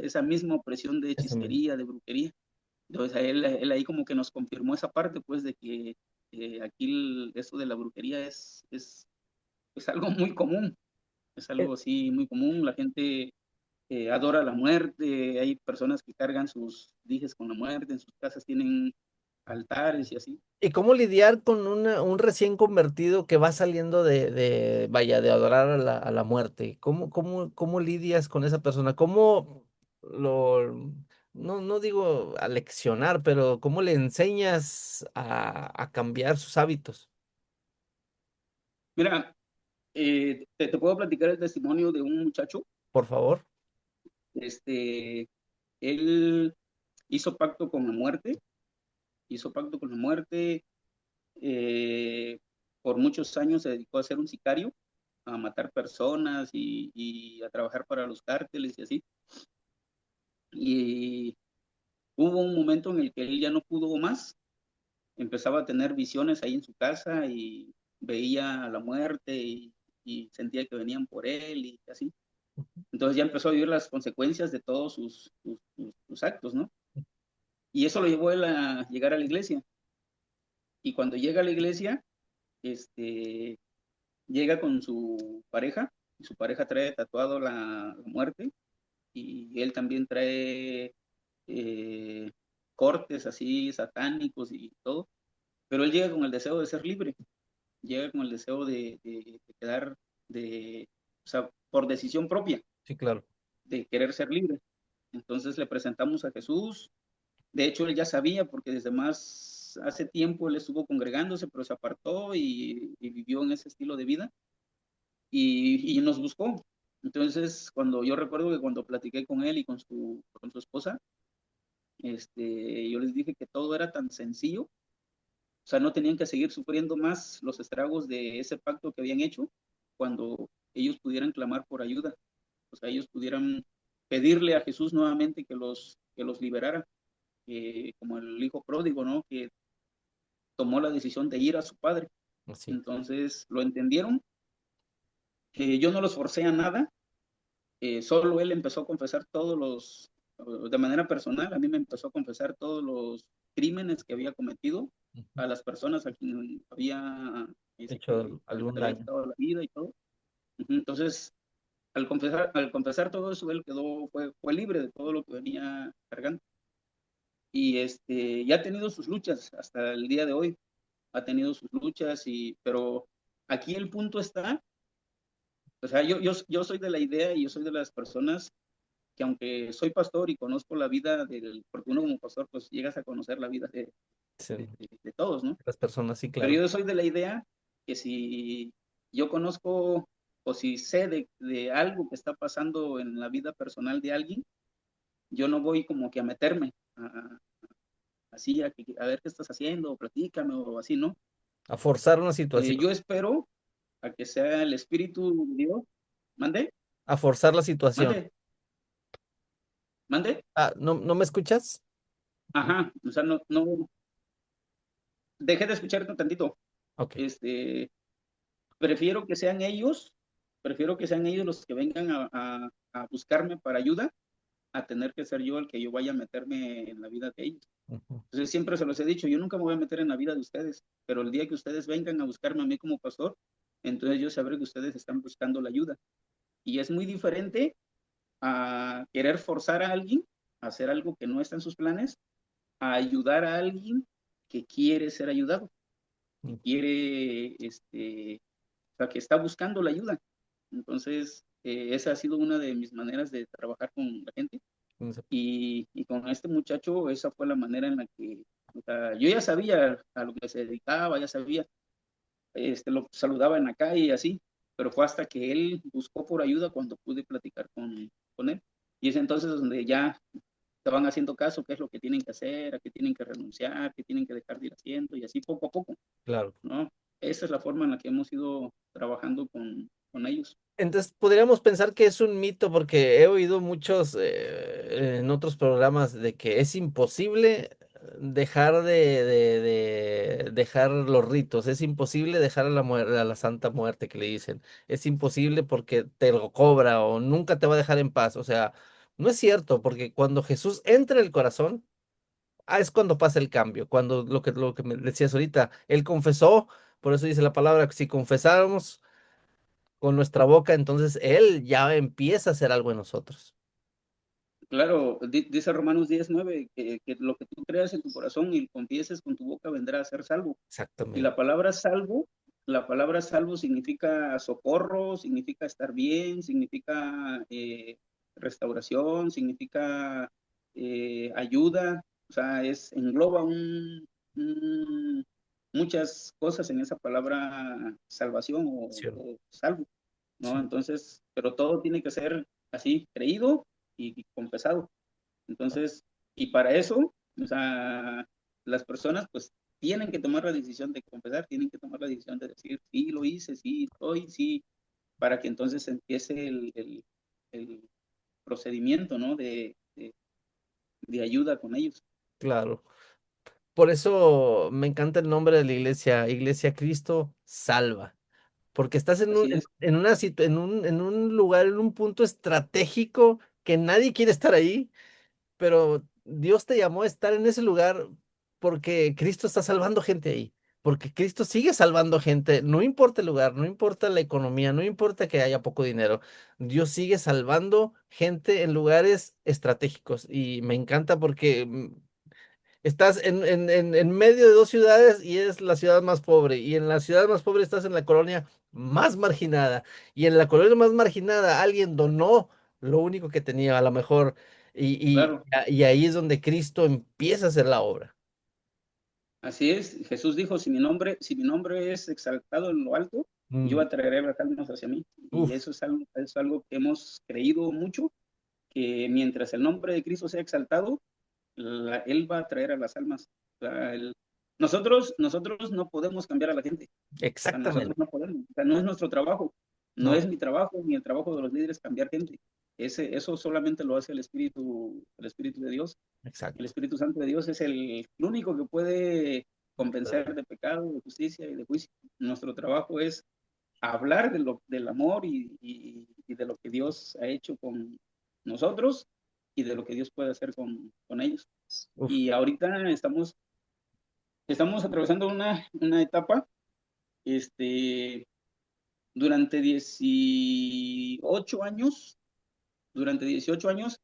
esa misma opresión de eso mismo. hechicería, de brujería. Entonces, él ahí como que nos confirmó esa parte, pues, de que aquí eso de la brujería es algo muy común, es Eh, algo así muy común. La gente adora la muerte, hay personas que cargan sus dijes con la muerte, en sus casas tienen altares y así. ¿Y cómo lidiar con un recién convertido que va saliendo vaya, de adorar a la muerte? ¿Cómo lidias con esa persona? ¿Cómo lo, no digo aleccionar, pero cómo le enseñas a cambiar sus hábitos? Mira, te puedo platicar el testimonio de un muchacho, Por favor. este, él hizo pacto con la muerte, hizo pacto con la muerte, eh, por muchos años se dedicó a ser un sicario, a matar personas y a trabajar para los cárteles y así. Y hubo un momento en el que él ya no pudo más, empezaba a tener visiones ahí en su casa y veía a la muerte y sentía que venían por él y así. Entonces ya empezó a vivir las consecuencias de todos sus actos, ¿no? Y eso lo llevó él a llegar a la iglesia. Y cuando llega a la iglesia, este, llega con su pareja, y su pareja trae tatuado la muerte, y él también trae eh, cortes así satánicos y todo, pero él llega con el deseo de ser libre, llega con el deseo de quedar, o sea, por decisión propia, Sí, claro. de querer ser libre. Entonces le presentamos a Jesús. De hecho, él ya sabía, porque desde más hace tiempo él estuvo congregándose, pero se apartó y vivió en ese estilo de vida y nos buscó. Entonces, cuando yo recuerdo que cuando platiqué con él y con su esposa, yo les dije que todo era tan sencillo, o sea, no tenían que seguir sufriendo más los estragos de ese pacto que habían hecho cuando ellos pudieran clamar por ayuda, o sea, ellos pudieran pedirle a Jesús nuevamente que los liberara, como el hijo pródigo, ¿no? Que tomó la decisión de ir a su padre. Así es. Entonces lo entendieron. Yo no los forcé a nada, solo él empezó a confesar de manera personal, a mí me empezó a confesar todos los crímenes que había cometido, Ujú. a las personas a quien había, Hecho que les algún había daño. quitado la vida y todo. Entonces, al confesar todo eso, él fue libre de todo lo que venía cargando. Y ya ha tenido sus luchas hasta el día de hoy, ha tenido sus luchas, pero aquí el punto está, o sea, yo soy de la idea y yo soy de las personas que aunque soy pastor y conozco la vida porque uno como pastor pues llegas a conocer la vida de, Sí, de, de todos, ¿no? las personas, sí, Pero claro. yo soy de la idea que si yo conozco o si sé de algo que está pasando en la vida personal de alguien, yo no voy como que a meterme así a ver qué estás haciendo, o platícame o así, ¿no? A forzar una situación. Yo espero a que sea el Espíritu de Dios. ¿Mande? A forzar la situación. ¿Mande? ¿Mande? Ah, ¿no, no me escuchas? Ajá, o sea, no, no, dejé de escucharte un tantito. Ok. Este, prefiero que sean ellos, prefiero que sean ellos los que vengan a buscarme para ayuda, a tener que ser yo el que yo vaya a meterme en la vida de ellos. Ujú. Entonces siempre se los he dicho, yo nunca me voy a meter en la vida de ustedes, pero el día que ustedes vengan a buscarme a mí como pastor, entonces yo sabré que ustedes están buscando la ayuda. Y es muy diferente a querer forzar a alguien a hacer algo que no está en sus planes, a ayudar a alguien que quiere ser ayudado, que quiere, o sea, que está buscando la ayuda. Entonces, esa ha sido una de mis maneras de trabajar con la gente. Ujú. Y con este muchacho, esa fue la manera en la que, o sea, yo ya sabía a lo que se dedicaba, ya sabía, lo saludaba en la calle y así, pero fue hasta que él buscó por ayuda cuando pude platicar con él. Y es entonces donde ya te van haciendo caso, qué es lo que tienen que hacer, a qué tienen que renunciar, qué tienen que dejar de ir haciendo, y así poco a poco, Claro. ¿no? Esa es la forma en la que hemos ido trabajando con ellos. Entonces, podríamos pensar que es un mito porque he oído muchos en otros programas de que es imposible dejar dejar los ritos, es imposible dejar a a la Santa Muerte que le dicen, es imposible porque te lo cobra o nunca te va a dejar en paz. O sea, no es cierto, porque cuando Jesús entra en el corazón, es cuando pasa el cambio, cuando lo que me decías ahorita, él confesó, por eso dice la palabra, que si confesáramos con nuestra boca, entonces Él ya empieza a hacer algo en nosotros. Claro, dice Romanos 10:9, que lo que tú creas en tu corazón y confieses con tu boca vendrá a ser salvo. Y Exactamente. la palabra salvo significa socorro, significa estar bien, significa restauración, significa ayuda, o sea, engloba un- muchas cosas en esa palabra salvación Sí, o salvo, ¿no? sí, Entonces, pero todo tiene que ser así, creído y confesado. Entonces, y para eso, o sea, las personas pues tienen que tomar la decisión de confesar, tienen que tomar la decisión de decir, sí, lo hice, sí, estoy, sí, para que entonces empiece el procedimiento, ¿no? De ayuda con ellos. claro. Por eso me encanta el nombre de la iglesia, Iglesia Cristo Salva. porque estás en Así es, en un lugar, en un punto estratégico que nadie quiere estar ahí, pero Dios te llamó a estar en ese lugar porque Cristo está salvando gente ahí, porque Cristo sigue salvando gente, no importa el lugar, no importa la economía, no importa que haya poco dinero, Dios sigue salvando gente en lugares estratégicos y me encanta porque estás en medio de dos ciudades y es la ciudad más pobre. Y en la ciudad más pobre estás en la colonia más marginada. Y en la colonia más marginada alguien donó lo único que tenía, a lo mejor. claro. Y ahí es donde Cristo empieza a hacer la obra. Así es, Jesús dijo, si mi nombre es exaltado en lo alto, yo Mm, atraeré las almas hacia mí. Y uf, eso es algo que hemos creído mucho, que mientras el nombre de Cristo sea exaltado, Él va a atraer a las almas. O sea, nosotros no podemos cambiar a la gente. O sea, nosotros exactamente. no podemos. O sea, no es nuestro trabajo. No No, es mi trabajo ni el trabajo de los líderes cambiar gente. Eso solamente lo hace el Espíritu de Dios. El exacto. Espíritu Santo de Dios es el único que puede convencer de pecado, de justicia y de juicio. Nuestro trabajo es hablar del amor y de lo que Dios ha hecho con nosotros y de lo que Dios puede hacer con ellos. Uf, Y ahorita estamos atravesando una etapa, este, durante 18 años, durante 18 años,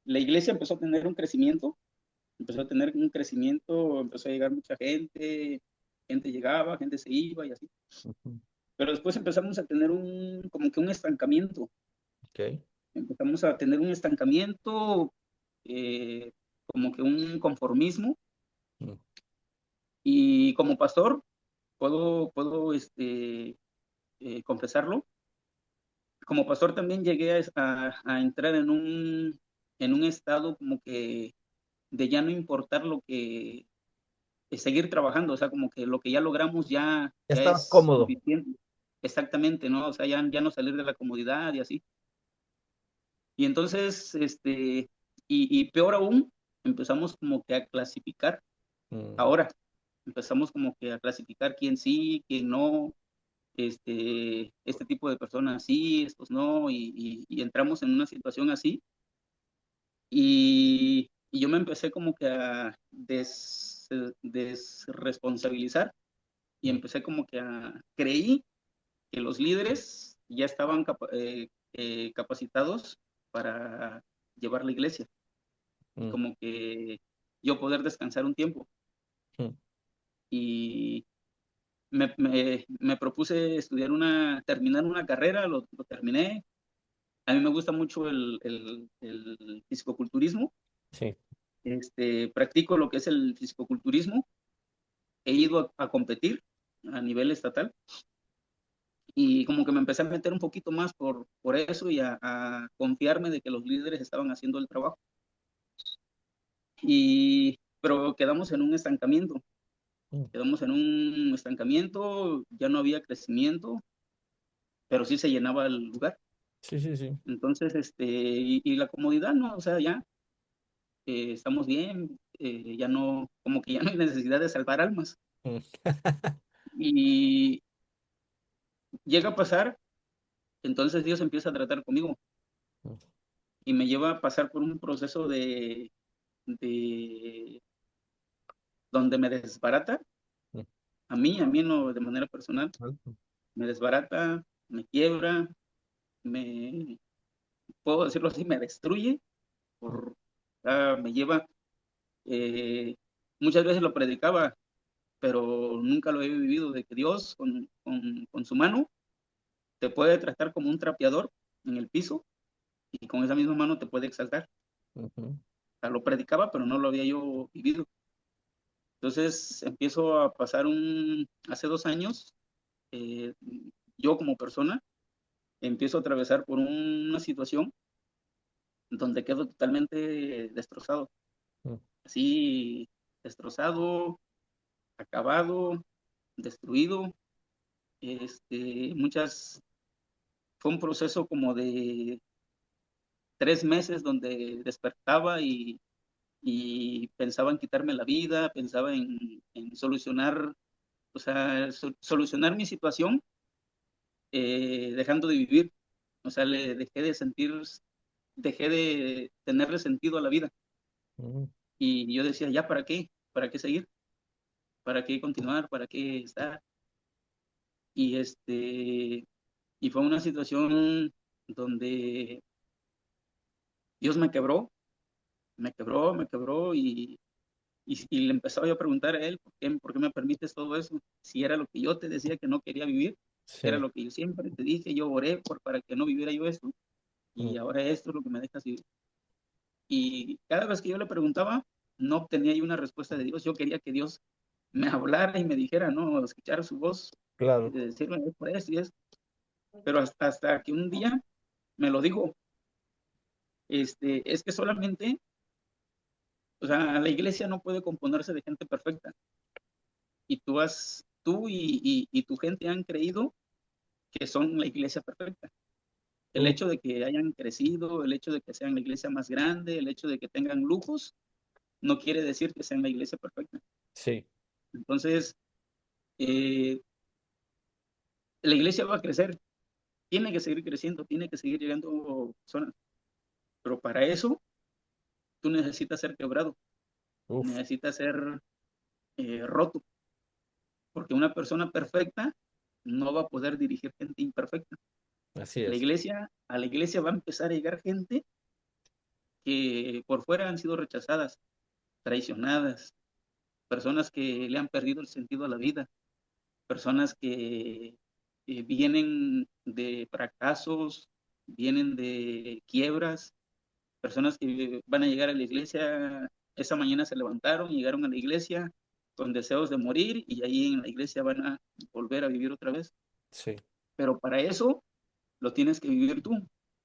la iglesia empezó a tener un crecimiento, empezó a llegar mucha gente llegaba, gente se iba y así. ujú, Pero después empezamos a tener como que un estancamiento, ok. empezamos a tener un estancamiento, como que un conformismo, Mm, y como pastor, puedo confesarlo, como pastor también llegué a entrar en un estado como que de ya no importar lo que seguir trabajando, o sea, como que lo que ya logramos ya ya estabas es cómodo. suficiente. Exactamente, ¿no? O sea, ya no salir de la comodidad y así. Y entonces, y peor aún, empezamos como que a clasificar. Mm, Ahora, empezamos como que a clasificar quién sí, quién no, este tipo de personas sí, estos no, y entramos en una situación así. Y yo me empecé como que a desresponsabilizar y mm, empecé como que creí que los líderes ya estaban capacitados para llevar la iglesia y mm, como que yo poder descansar un tiempo. mm, Y me propuse terminar una carrera, lo terminé. A mí me gusta mucho el fisicoculturismo. sí. Practico lo que es el fisicoculturismo. He ido a competir a nivel estatal y como que me empecé a meter un poquito más por eso y a confiarme de que los líderes estaban haciendo el trabajo. Pero Mm, quedamos en un estancamiento, ya no había crecimiento, pero sí se llenaba el lugar. sí, sí, sí. Entonces, y la comodidad, ¿no? O sea, ya estamos bien, ya no, como que ya no hay necesidad de salvar almas. Mm, Y llega a pasar, entonces Dios empieza a tratar conmigo mm, y me lleva a pasar por un proceso de donde me desbarata, mm, a mí no de manera personal, mm, me desbarata, me quiebra, me, puedo decirlo así, me destruye, me lleva, eh, muchas veces lo predicaba, pero nunca lo he vivido, de que Dios con su mano te puede tratar como un trapeador en el piso y con esa misma mano te puede exaltar. ujú, O sea, lo predicaba, pero no lo había yo vivido. Entonces empiezo a pasar hace 2 años, eh, yo como persona, empiezo a atravesar por una situación donde quedo totalmente destrozado, mm, así destrozado, acabado, destruido. Muchas, fue un proceso como de 3 meses donde despertaba y pensaba en quitarme la vida, pensaba en solucionar, o sea, solucionar mi situación, dejando de vivir. O sea, le dejé de sentir, dejé de tenerle sentido a la vida. Mm. Y yo decía, ¿ya para qué? ¿Para qué seguir? ¿Para qué continuar? ¿Para qué estar? Y y fue una situación donde Dios me quebró y le empezaba yo a preguntar a él, por qué me permites todo eso? Si era lo que yo te decía que no quería vivir, era Sí. lo que yo siempre te dije, yo oré para que no viviera yo esto, Mm. y ahora esto es lo que me dejas vivir. Y cada vez que yo le preguntaba, no obtenía yo una respuesta de Dios. Yo quería que Dios me hablara y me dijera, no, escuchara su voz, Claro. de decirme es por esto y esto. Pero hasta que un día me lo dijo, es que solamente, o sea, la iglesia no puede componerse de gente perfecta. Y tú y tu gente han creído que son la iglesia perfecta. El Mm. hecho de que hayan crecido, el hecho de que sean la iglesia más grande, el hecho de que tengan lujos, no quiere decir que sean la iglesia perfecta. Sí. Entonces, eh, la iglesia va a crecer, tiene que seguir creciendo, tiene que seguir llegando personas, pero para eso tú necesitas ser quebrado, Uf. necesitas ser roto, porque una persona perfecta no va a poder dirigir gente imperfecta. Así es. A la iglesia va a empezar a llegar gente que por fuera han sido rechazadas, traicionadas, personas que le han perdido el sentido a la vida, personas que vienen de fracasos, vienen de quiebras, personas que van a llegar a la iglesia, esa mañana se levantaron, llegaron a la iglesia con deseos de morir y ahí en la iglesia van a volver a vivir otra vez. Sí. Pero para eso lo tienes que vivir tú,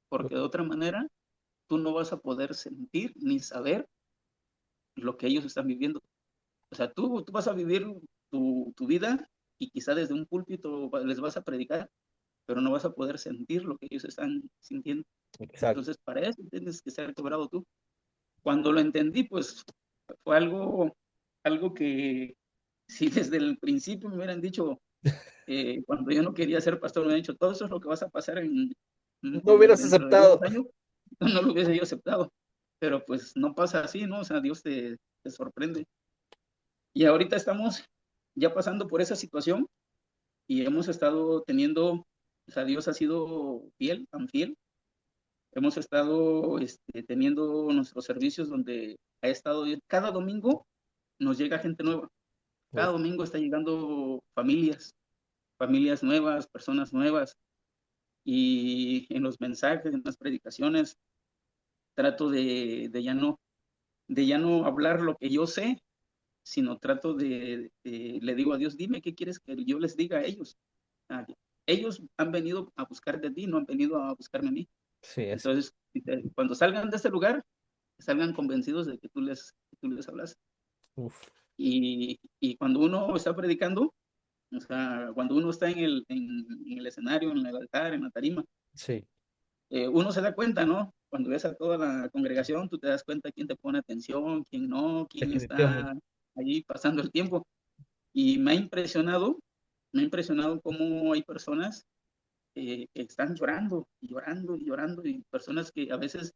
porque de otra manera tú no vas a poder sentir ni saber lo que ellos están viviendo. O sea, tú vas a vivir tu vida y quizá desde un púlpito les vas a predicar, pero no vas a poder sentir lo que ellos están sintiendo. Exacto. Entonces, para eso tienes que ser quebrado tú. Cuando lo entendí, pues fue algo que si desde el principio me hubieran dicho, cuando yo no quería ser pastor, me hubieran dicho, todo eso es lo que vas a pasar No hubieras dentro de unos aceptado. años, no lo hubiese yo aceptado. Pero pues no pasa así, ¿no? O sea, Dios te sorprende. Y ahorita estamos ya pasando por esa situación y hemos estado teniendo, o sea, Dios ha sido fiel, tan fiel. Hemos estado teniendo nuestros servicios donde ha estado, cada domingo nos llega gente nueva. Cada Uf. domingo está llegando familias, familias nuevas, personas nuevas. Y en los mensajes, en las predicaciones, trato de ya no hablar lo que yo sé, sino trato le digo a Dios, dime qué quieres que yo les diga a ellos. Ah, ellos han venido a buscar de ti, no han venido a buscarme a mí. Sí, es. Entonces, cuando salgan de este lugar, salgan convencidos de que tú les hablas. Uf. Y cuando uno está predicando, o sea, cuando uno está en el escenario, en el altar, en la tarima, Sí. uno se da cuenta, ¿no? Cuando ves a toda la congregación, tú te das cuenta quién te pone atención, quién no, quién Definitivamente. está allí pasando el tiempo. Y me ha impresionado cómo hay personas que están llorando, y llorando, y llorando, y personas que a veces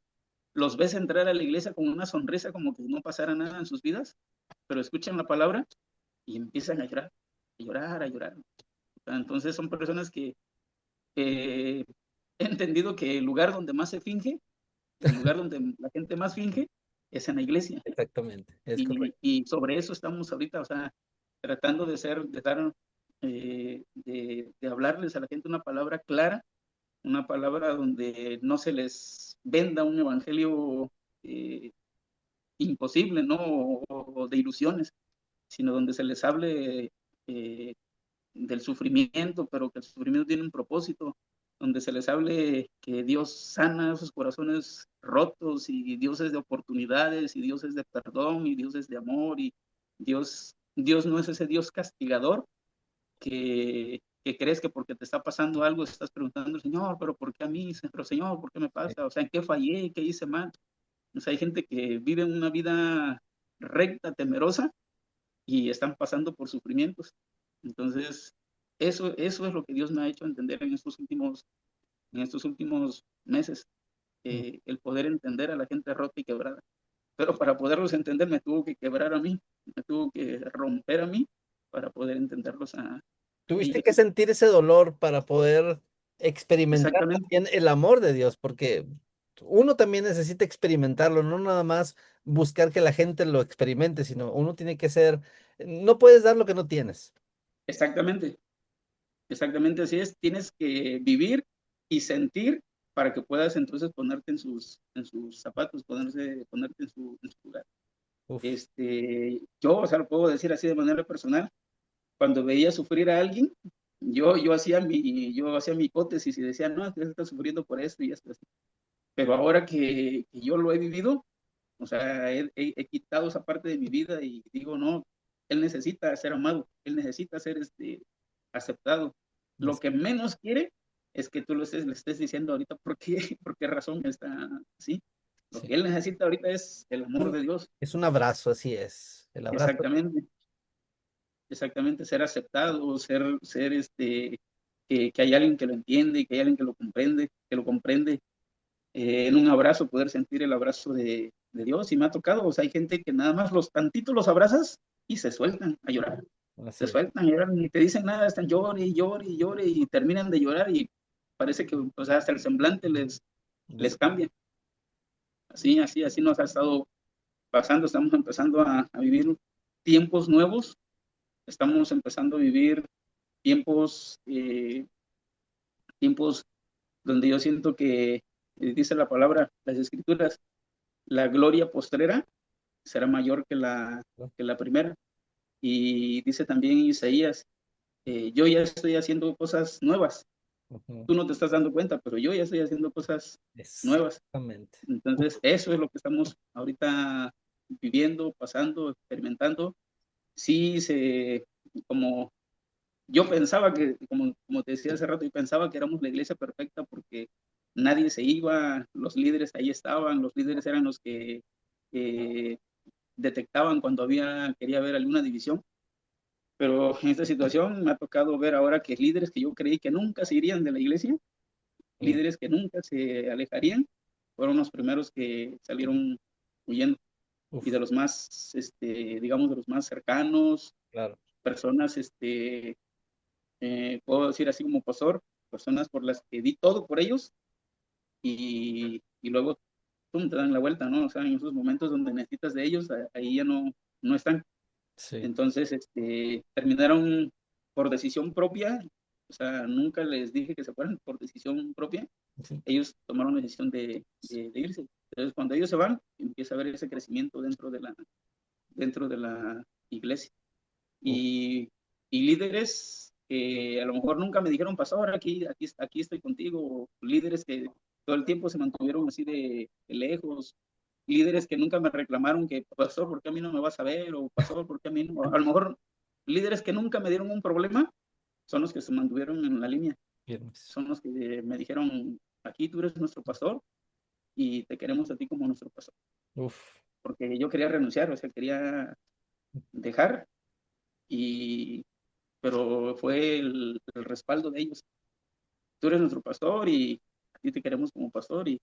los ves entrar a la iglesia con una sonrisa como que no pasara nada en sus vidas, pero escuchan la palabra y empiezan a llorar, a llorar, a llorar. Entonces son personas que he entendido que el lugar donde más se finge, el lugar donde la gente más finge, es en la iglesia. Exactamente. Es correcto. Y sobre eso estamos ahorita, o sea, tratando de dar, de hablarles a la gente una palabra clara, una palabra donde no se les venda un evangelio eh, imposible, ¿no? O de ilusiones, sino donde se les hable eh, del sufrimiento, pero que el sufrimiento tiene un propósito, donde se les hable que Dios sana esos corazones rotos y Dios es de oportunidades y Dios es de perdón y Dios es de amor y Dios no es ese Dios castigador que crees que porque te está pasando algo estás preguntando, Señor, pero ¿por qué a mí? Pero Señor, ¿por qué me pasa? O sea, ¿en qué fallé? ¿Qué hice mal? O sea, hay gente que vive una vida recta, temerosa y están pasando por sufrimientos. Entonces, Eso es lo que Dios me ha hecho entender en estos últimos meses, Mm. el poder entender a la gente rota y quebrada. Pero para poderlos entender me tuvo que quebrar a mí, me tuvo que romper a mí para poder entenderlos a Tuviste que ellos. sentir ese dolor para poder experimentar Exactamente, también el amor de Dios, porque uno también necesita experimentarlo, no nada más buscar que la gente lo experimente, sino uno tiene que ser, no puedes dar lo que no tienes. exactamente, exactamente así es. Tienes que vivir y sentir para que puedas entonces ponerte en sus zapatos, ponerte en su lugar. Uf, Yo, o sea, lo puedo decir así de manera personal, cuando veía sufrir a alguien, yo hacía mi hipótesis y decía, no, es que está sufriendo por esto y esto. Pero ahora que yo lo he vivido, o sea, he quitado esa parte de mi vida y digo, no, él necesita ser amado, él necesita ser aceptado. Lo es, que menos quiere es que tú le estés diciendo ahorita por qué, por qué razón está así. Lo sí. que él necesita ahorita es el amor de Dios. Es un abrazo, así es. El abrazo. Exactamente, exactamente, ser aceptado, que hay alguien que lo entiende, que hay alguien que lo comprende, en un abrazo, poder sentir el abrazo de Dios. Y me ha tocado, o sea, hay gente que nada más los tantitos los abrazas y se sueltan a llorar. Se Así es. sueltan a llorar, ni te dicen nada, están llore y llore y llore y terminan de llorar y parece que, o sea, hasta el semblante les Des- cambia. Así nos ha estado pasando. Estamos empezando a vivir tiempos nuevos, estamos empezando a vivir tiempos, tiempos donde yo siento que, dice la palabra, las escrituras, la gloria postrera será mayor que la primera. Y dice también Isaías, yo ya estoy haciendo cosas nuevas. Ujú. Tú no te estás dando cuenta, pero yo ya estoy haciendo cosas nuevas. Exactamente. Uf, Entonces, eso es lo que estamos ahorita viviendo, pasando, experimentando. Sí, como yo pensaba que, como te decía hace rato, yo pensaba que éramos la iglesia perfecta porque nadie se iba, los líderes ahí estaban, los líderes eran los que eh, detectaban cuando quería haber alguna división. Pero en esta situación me ha tocado ver ahora que líderes que yo creí que nunca se irían de la iglesia, mm, líderes que nunca se alejarían, fueron los primeros que salieron huyendo. Y uf, de los más, digamos, de los más cercanos, claro. personas, puedo decir así como pastor, personas por las que di todo por ellos y luego pum, te dan la vuelta, ¿no? O sea, en esos momentos donde necesitas de ellos, ahí ya no están. Sí. Entonces, terminaron por decisión propia, o sea, nunca les dije que se fueran por decisión propia, Sí. ellos tomaron la decisión de irse. Entonces, cuando ellos se van, empieza a haber ese crecimiento dentro de la iglesia. Uf, Y, y líderes que a lo mejor nunca me dijeron, pastor, aquí estoy contigo, líderes que todo el tiempo se mantuvieron así de lejos, líderes que nunca me reclamaron que, pastor, ¿por qué a mí no me vas a ver? O pastor, ¿por qué a mí no? A lo mejor líderes que nunca me dieron un problema son los que se mantuvieron en la línea, firmes. son los que me dijeron, aquí tú eres nuestro pastor y te queremos a ti como nuestro pastor. Uf. Porque yo quería renunciar, o sea, quería dejar, y, pero fue el respaldo de ellos. Tú eres nuestro pastor y a ti te queremos como pastor y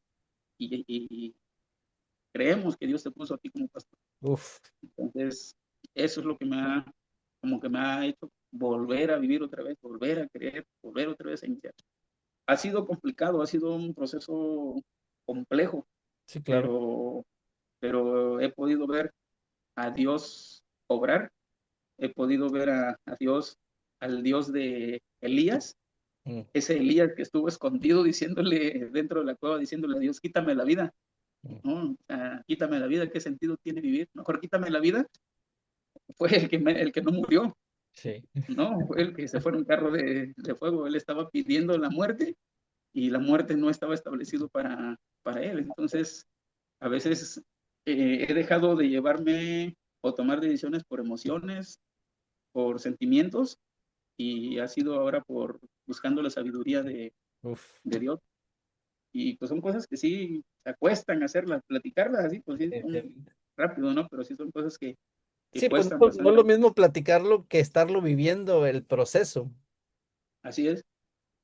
creemos que Dios te puso a ti como pastor. Uf. Entonces, eso es lo que como que me ha hecho volver a vivir otra vez, volver a creer, volver otra vez a iniciar. Ha sido complicado, ha sido un proceso complejo, Sí, claro. pero, pero he podido ver a Dios obrar, he podido ver a Dios, al Dios de Elías, Mm, ese Elías que estuvo escondido diciéndole dentro de la cueva, diciéndole a Dios, quítame la vida, mm, ¿no? Quítame la vida, ¿qué sentido tiene vivir? Mejor quítame la vida. Fue el que no murió, sí. ¿no? Fue el que se fue en un carro de fuego. Él estaba pidiendo la muerte y la muerte no estaba establecido para él. Entonces, a veces he dejado de llevarme o tomar decisiones por emociones, por sentimientos, y ha sido ahora por buscando la sabiduría Uf. de Dios. Y pues son cosas que sí se acuestan hacerlas, platicarlas así, pues sí, son Definitivamente. rápido, ¿no? Pero sí son cosas que Sí, pues cuestan no, no es lo bastante. mismo platicarlo que estarlo viviendo el proceso. Así es.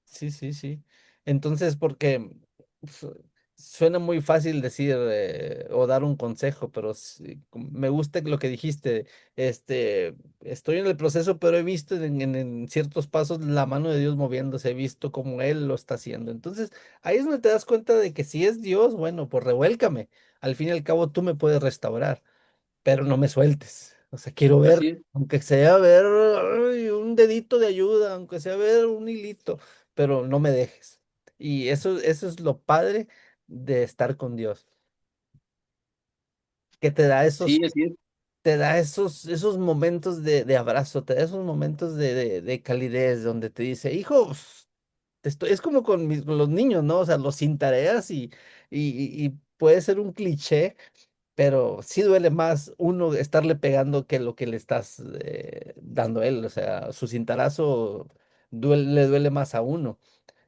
Sí, sí, sí. Entonces, porque su- suena muy fácil decir o dar un consejo, pero me gusta lo que dijiste. Estoy en el proceso, pero he visto en ciertos pasos la mano de Dios moviéndose, he visto cómo Él lo está haciendo. Entonces, ahí es donde te das cuenta de que si es Dios, bueno, pues revuélcame. Al fin y al cabo, tú me puedes restaurar, pero no me sueltes. O sea, quiero ver, Así es. aunque sea ver ay, un dedito de ayuda, aunque sea ver un hilito, pero no me dejes. Y eso es lo padre de estar con Dios, que Sí, así es. te da esos momentos de abrazo, te da esos momentos de calidez donde te dice, hijo, es como con los niños, ¿no? O sea, los sin tareas y puede ser un cliché, pero sí duele más uno estarle pegando que lo que le estás dando a él. O sea, su cintarazo le duele más a uno.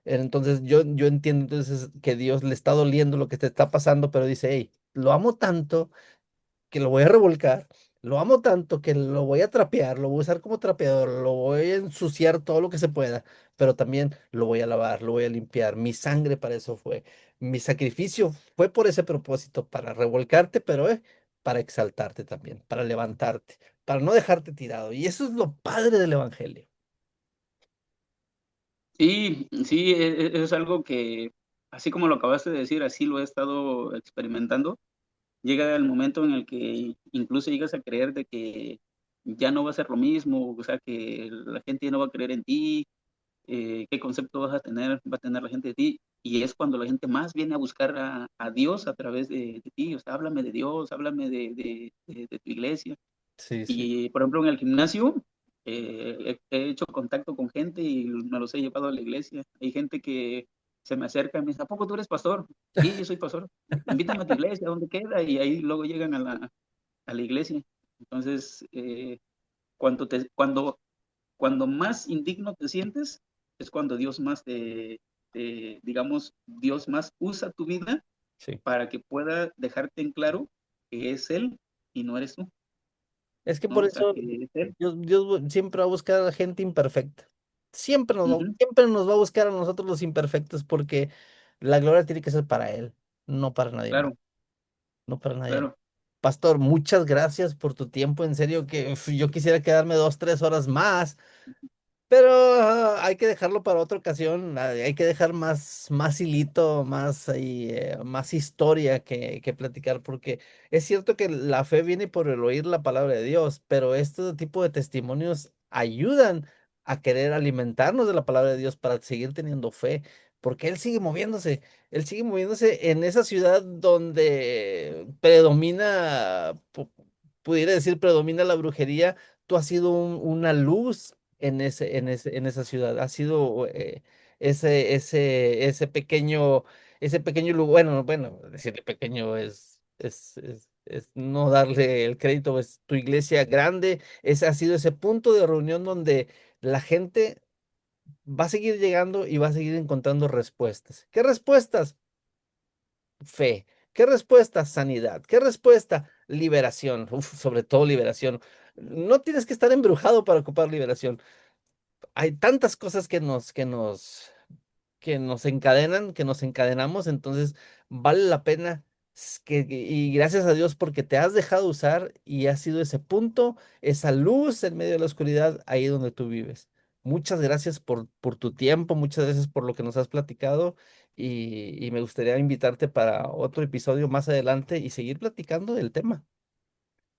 Entonces yo entiendo entonces que Dios le está doliendo lo que te está pasando, pero dice, hey, lo amo tanto que lo voy a revolcar, lo amo tanto que lo voy a trapear, lo voy a usar como trapeador, lo voy a ensuciar todo lo que se pueda, pero también lo voy a lavar, lo voy a limpiar. Mi sangre para eso fue, mi sacrificio fue por ese propósito, para revolcarte, pero para exaltarte también, para levantarte, para no dejarte tirado. Y eso es lo padre del evangelio. Sí, sí, es algo que, así como lo acabaste de decir, así lo he estado experimentando. Llega el momento en el que incluso llegas a creer de que ya no va a ser lo mismo, o sea, que la gente ya no va a creer en ti, qué concepto va a tener la gente de ti, y es cuando la gente más viene a buscar a Dios a través de ti, o sea, háblame de Dios, háblame de tu iglesia. Sí, sí. Y, por ejemplo, en el gimnasio he hecho contacto con gente y me los he llevado a la iglesia. Hay gente que se me acerca y me dice, ¿a poco tú eres pastor? Sí, yo soy pastor. Invítame a tu iglesia, ¿dónde queda? Y ahí luego llegan a la iglesia. Entonces, cuando más indigno te sientes, es cuando Dios más digamos, Dios más usa tu vida Sí. para que pueda dejarte en claro que es Él y no eres tú, Es que ¿no? por O sea, eso que es Él. Dios siempre va a buscar a gente imperfecta. Ujú, Siempre nos va a buscar a nosotros los imperfectos porque la gloria tiene que ser para Él, no para nadie más, claro, no para nadie más. claro. Pastor, muchas gracias por tu tiempo. En serio que yo quisiera quedarme 2, 3 horas más, pero hay que dejarlo para otra ocasión. Hay que dejar más hilito, más, ahí, más historia que platicar, porque es cierto que la fe viene por el oír la palabra de Dios, pero este tipo de testimonios ayudan a querer alimentarnos de la palabra de Dios para seguir teniendo fe, porque Él sigue moviéndose en esa ciudad donde pudiera decir, predomina la brujería. Tú has sido una luz en esa ciudad. Ha sido ese pequeño lugar, bueno, decirle pequeño es no darle el crédito, es tu iglesia grande, ha sido ese punto de reunión donde la gente va a seguir llegando y va a seguir encontrando respuestas. ¿Qué respuestas? Fe. ¿Qué respuesta? Sanidad. ¿Qué respuesta? Liberación. Uf, sobre todo liberación. No tienes que estar embrujado para ocupar liberación. Hay tantas cosas que nos encadenan, que nos encadenamos, entonces vale la pena y gracias a Dios porque te has dejado usar y has sido ese punto, esa luz en medio de la oscuridad, ahí donde tú vives. Muchas gracias por tu tiempo, muchas gracias por lo que nos has platicado y me gustaría invitarte para otro episodio más adelante y seguir platicando del tema.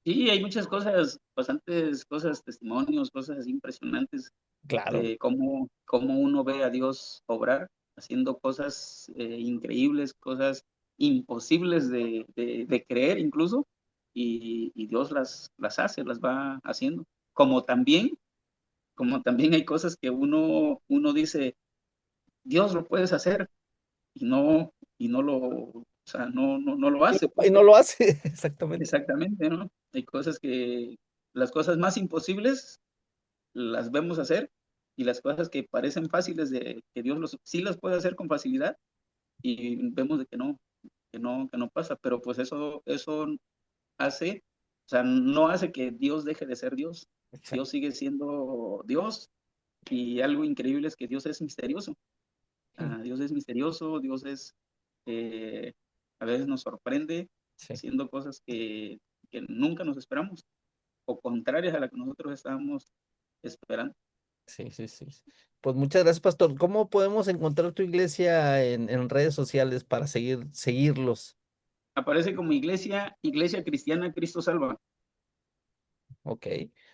Sí, hay muchas cosas, bastantes cosas, testimonios, cosas así impresionantes Claro, de cómo uno ve a Dios obrar, haciendo cosas increíbles, cosas imposibles de creer incluso, y Dios las hace, las va haciendo. Como también, como también hay cosas que uno dice, Dios lo puedes hacer, y no o sea, no lo hace, y pues. no lo hace, exactamente. Exactamente, ¿no? Hay cosas que, las cosas más imposibles las vemos hacer, y las cosas que parecen fáciles de que Dios sí las puede hacer con facilidad, y vemos de que no pasa, pero pues eso hace, o sea, no hace que Dios deje de ser Dios. Dios Exacto. sigue siendo Dios, Y algo increíble es que Dios es misterioso. Mm, Dios es misterioso, Dios es, eh, a veces nos sorprende sí, haciendo cosas que nunca nos esperamos o contrarias a la que nosotros estábamos esperando. sí, sí, sí. Pues muchas gracias, pastor. ¿Cómo podemos encontrar tu iglesia en redes sociales para seguirlos? Aparece como iglesia, iglesia cristiana, Cristo salva. Ok.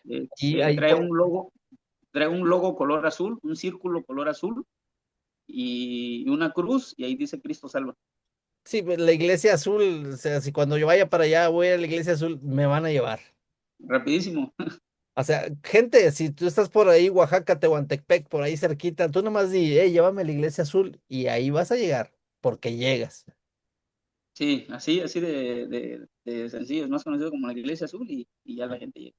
Y ahí Trae un logo, color azul, un círculo color azul y una cruz, y ahí dice Cristo salva. sí, pues, la iglesia azul, o sea, si cuando yo vaya para allá voy a la iglesia azul, me van a llevar. Rapidísimo. O sea, gente, si tú estás por ahí, Oaxaca, Tehuantepec, por ahí cerquita, tú nomás di, hey, llévame a la iglesia azul y ahí vas a llegar, porque llegas. Sí, así de sencillo, es más conocido como la iglesia azul y ya la gente llega.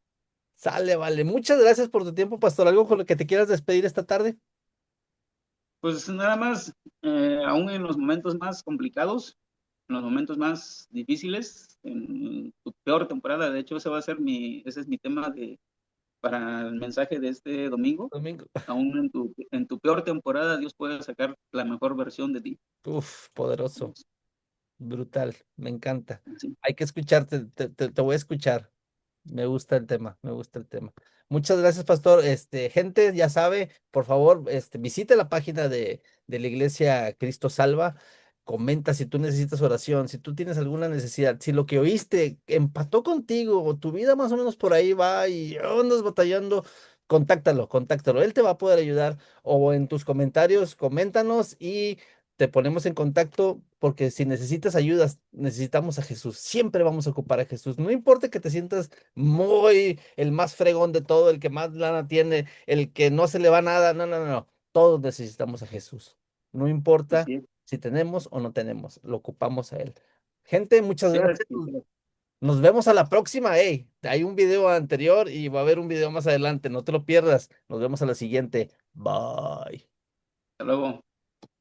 Sale, vale. Muchas gracias por tu tiempo, pastor. ¿Algo con lo que te quieras despedir esta tarde? Pues nada más, aún en los momentos más complicados, en los momentos más difíciles, en tu peor temporada, de hecho ese es mi tema para el mensaje de este domingo, Domingo. aún en tu peor temporada Dios puede sacar la mejor versión de ti. Uf, poderoso, brutal, me encanta. Sí, Hay que escucharte, te voy a escuchar. Me gusta el tema, me gusta el tema. Muchas gracias, pastor. Gente, ya sabe, por favor, visite la página de la iglesia Cristo Salva. Comenta si tú necesitas oración, si tú tienes alguna necesidad, si lo que oíste empató contigo o tu vida más o menos por ahí va y andas batallando, contáctalo. Él te va a poder ayudar o en tus comentarios, coméntanos y te ponemos en contacto porque si necesitas ayudas, necesitamos a Jesús. Siempre vamos a ocupar a Jesús. No importa que te sientas muy el más fregón de todo, el que más lana tiene, el que no se le va nada. No, no, no, no. Todos necesitamos a Jesús. No importa así es. si tenemos o no tenemos, lo ocupamos a Él. Gente, muchas Así es, gracias. Nos vemos a la próxima. Hey, hay un video anterior y va a haber un video más adelante. No te lo pierdas. Nos vemos a la siguiente. Bye. hasta luego.